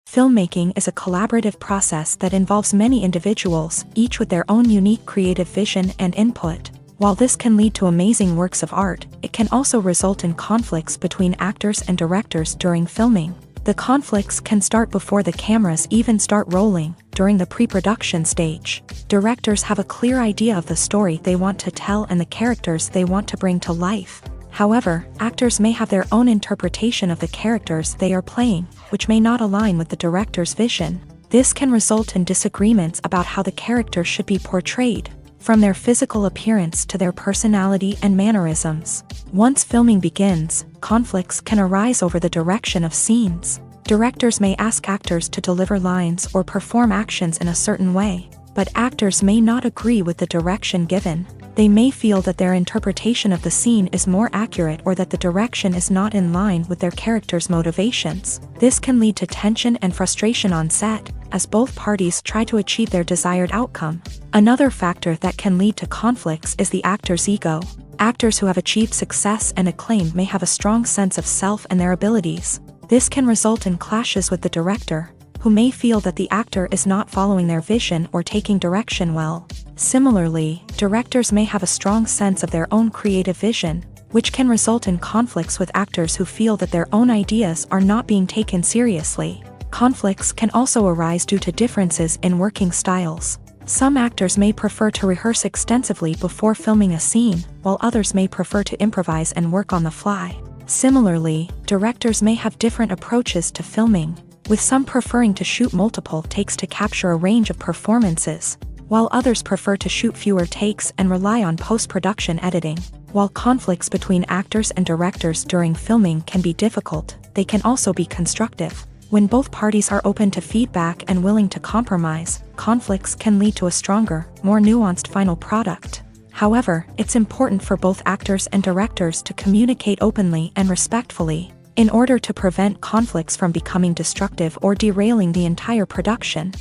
[SPEAKER 1] Filmmaking is a collaborative process that involves many individuals, each with their own unique creative vision and input. While this can lead to amazing works of art, it can also result in conflicts between actors and directors during filming. The conflicts can start before the cameras even start rolling, during the pre-production stage. Directors have a clear idea of the story they want to tell and the characters they want to bring to life. However, actors may have their own interpretation of the characters they are playing, which may not align with the director's vision. This can result in disagreements about how the characters should be portrayed, from their physical appearance to their personality and mannerisms. Once filming begins, conflicts can arise over the direction of scenes. Directors may ask actors to deliver lines or perform actions in a certain way, but actors may not agree with the direction given. They may feel that their interpretation of the scene is more accurate or that the direction is not in line with their character's motivations. This can lead to tension and frustration on set, as both parties try to achieve their desired outcome. Another factor that can lead to conflicts is the actor's ego. Actors who have achieved success and acclaim may have a strong sense of self and their abilities. This can result in clashes with the director, who may feel that the actor is not following their vision or taking direction well. Similarly, directors may have a strong sense of their own creative vision, which can result in conflicts with actors who feel that their own ideas are not being taken seriously. Conflicts can also arise due to differences in working styles. Some actors may prefer to rehearse extensively before filming a scene, while others may prefer to improvise and work on the fly. Similarly, directors may have different approaches to filming, with some preferring to shoot multiple takes to capture a range of performances, while others prefer to shoot fewer takes and rely on post-production editing. While conflicts between actors and directors during filming can be difficult, they can also be constructive. When both parties are open to feedback and willing to compromise, conflicts can lead to a stronger, more nuanced final product. However, it's important for both actors and directors to communicate openly and respectfully, in order to prevent conflicts from becoming destructive or derailing the entire production.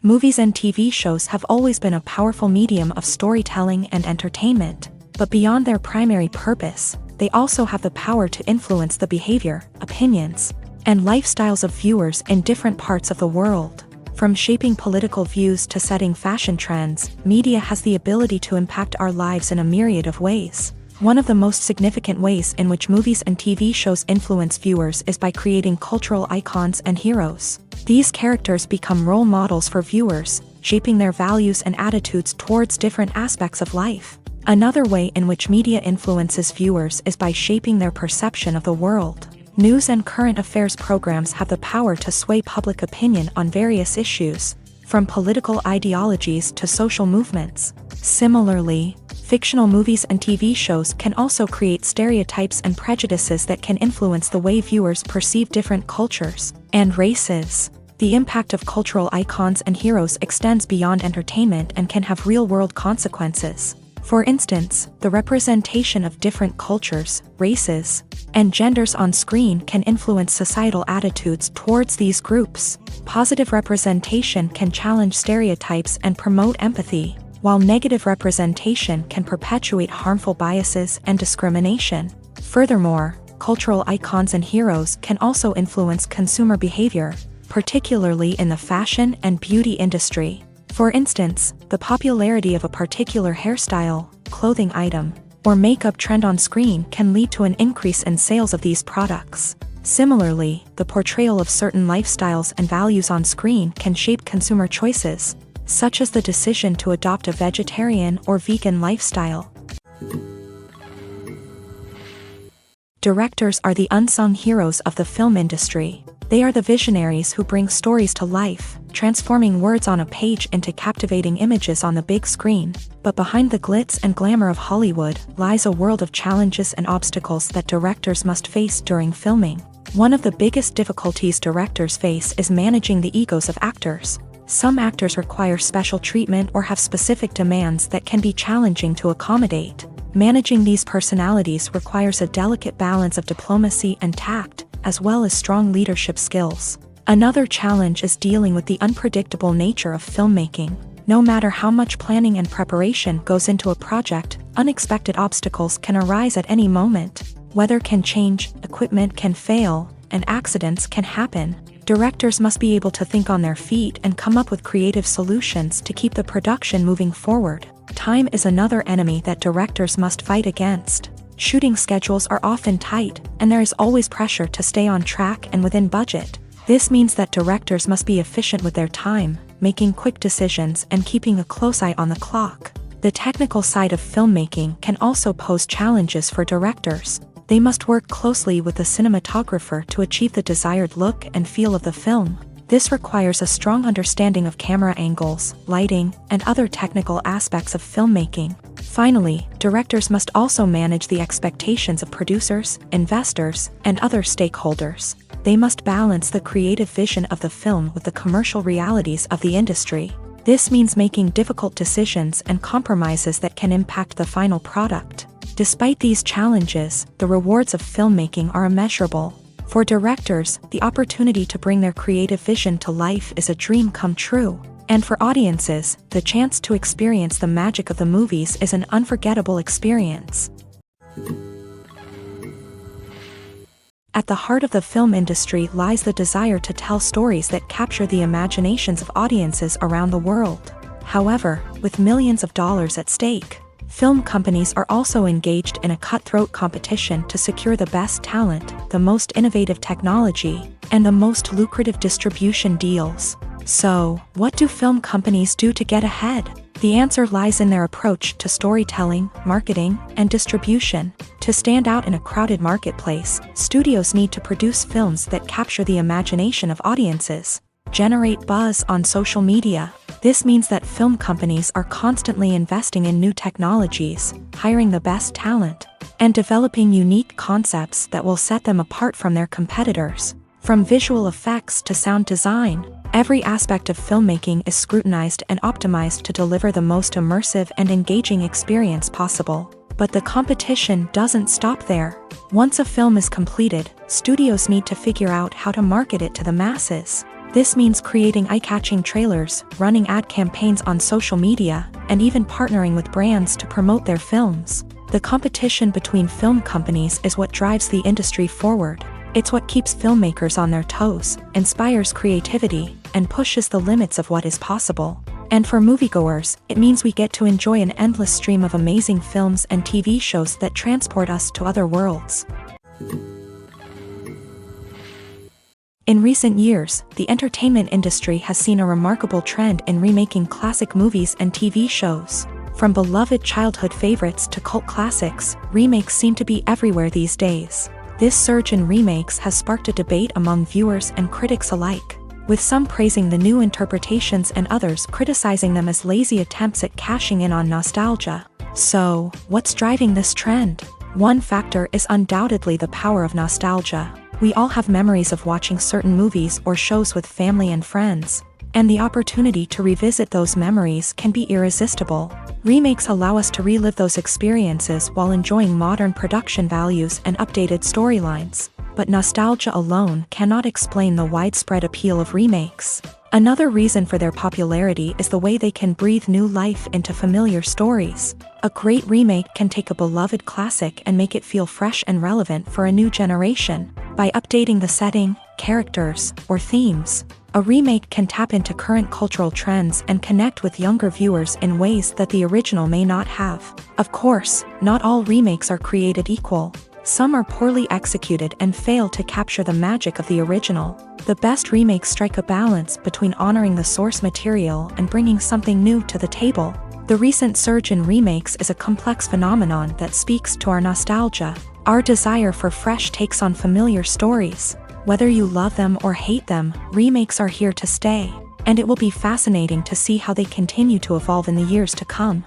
[SPEAKER 1] Movies and TV shows have always been a powerful medium of storytelling and entertainment, but beyond their primary purpose, they also have the power to influence the behavior, opinions, and lifestyles of viewers in different parts of the world. From shaping political views to setting fashion trends, media has the ability to impact our lives in a myriad of ways. One of the most significant ways in which movies and TV shows influence viewers is by creating cultural icons and heroes. These characters become role models for viewers, shaping their values and attitudes towards different aspects of life. Another way in which media influences viewers is by shaping their perception of the world. News and current affairs programs have the power to sway public opinion on various issues, from political ideologies to social movements. Similarly, fictional movies and TV shows can also create stereotypes and prejudices that can influence the way viewers perceive different cultures and races. The impact of cultural icons and heroes extends beyond entertainment and can have real-world consequences. For instance, the representation of different cultures, races, and genders on screen can influence societal attitudes towards these groups. Positive representation can challenge stereotypes and promote empathy, while negative representation can perpetuate harmful biases and discrimination. Furthermore, cultural icons and heroes can also influence consumer behavior, particularly in the fashion and beauty industry. For instance, the popularity of a particular hairstyle, clothing item, or makeup trend on screen can lead to an increase in sales of these products. Similarly, the portrayal of certain lifestyles and values on screen can shape consumer choices, such as the decision to adopt a vegetarian or vegan lifestyle. Directors are the unsung heroes of the film industry. They are the visionaries who bring stories to life, transforming words on a page into captivating images on the big screen. But behind the glitz and glamour of Hollywood lies a world of challenges and obstacles that directors must face during filming. One of the biggest difficulties directors face is managing the egos of actors. Some actors require special treatment or have specific demands that can be challenging to accommodate. Managing these personalities requires a delicate balance of diplomacy and tact, as well as strong leadership skills. Another challenge is dealing with the unpredictable nature of filmmaking. No matter how much planning and preparation goes into a project, unexpected obstacles can arise at any moment. Weather can change, equipment can fail, and accidents can happen. Directors must be able to think on their feet and come up with creative solutions to keep the production moving forward. Time is another enemy that directors must fight against. Shooting schedules are often tight, and there is always pressure to stay on track and within budget. This means that directors must be efficient with their time, making quick decisions and keeping a close eye on the clock. The technical side of filmmaking can also pose challenges for directors. They must work closely with the cinematographer to achieve the desired look and feel of the film. This requires a strong understanding of camera angles, lighting, and other technical aspects of filmmaking. Finally, directors must also manage the expectations of producers, investors, and other stakeholders. They must balance the creative vision of the film with the commercial realities of the industry. This means making difficult decisions and compromises that can impact the final product. Despite these challenges, the rewards of filmmaking are immeasurable. For directors, the opportunity to bring their creative vision to life is a dream come true. And for audiences, the chance to experience the magic of the movies is an unforgettable experience. At the heart of the film industry lies the desire to tell stories that capture the imaginations of audiences around the world. However, with millions of dollars at stake, film companies are also engaged in a cutthroat competition to secure the best talent, the most innovative technology, and the most lucrative distribution deals. So, what do film companies do to get ahead? The answer lies in their approach to storytelling, marketing, and distribution. To stand out in a crowded marketplace, studios need to produce films that capture the imagination of audiences, generate buzz on social media. This means that film companies are constantly investing in new technologies, hiring the best talent, and developing unique concepts that will set them apart from their competitors. From visual effects to sound design, every aspect of filmmaking is scrutinized and optimized to deliver the most immersive and engaging experience possible. But the competition doesn't stop there. Once a film is completed, studios need to figure out how to market it to the masses. This means creating eye-catching trailers, running ad campaigns on social media, and even partnering with brands to promote their films. The competition between film companies is what drives the industry forward. It's what keeps filmmakers on their toes, inspires creativity, and pushes the limits of what is possible. And for moviegoers, it means we get to enjoy an endless stream of amazing films and TV shows that transport us to other worlds. In recent years, the entertainment industry has seen a remarkable trend in remaking classic movies and TV shows. From beloved childhood favorites to cult classics, remakes seem to be everywhere these days. This surge in remakes has sparked a debate among viewers and critics alike, with some praising the new interpretations and others criticizing them as lazy attempts at cashing in on nostalgia. So, what's driving this trend? One factor is undoubtedly the power of nostalgia. We all have memories of watching certain movies or shows with family and friends, and the opportunity to revisit those memories can be irresistible. Remakes allow us to relive those experiences while enjoying modern production values and updated storylines. But nostalgia alone cannot explain the widespread appeal of remakes. Another reason for their popularity is the way they can breathe new life into familiar stories. A great remake can take a beloved classic and make it feel fresh and relevant for a new generation. By updating the setting, characters, or themes, a remake can tap into current cultural trends and connect with younger viewers in ways that the original may not have. Of course, not all remakes are created equal. Some are poorly executed and fail to capture the magic of the original. The best remakes strike a balance between honoring the source material and bringing something new to the table. The recent surge in remakes is a complex phenomenon that speaks to our nostalgia, our desire for fresh takes on familiar stories. Whether you love them or hate them, remakes are here to stay, and it will be fascinating to see how they continue to evolve in the years to come.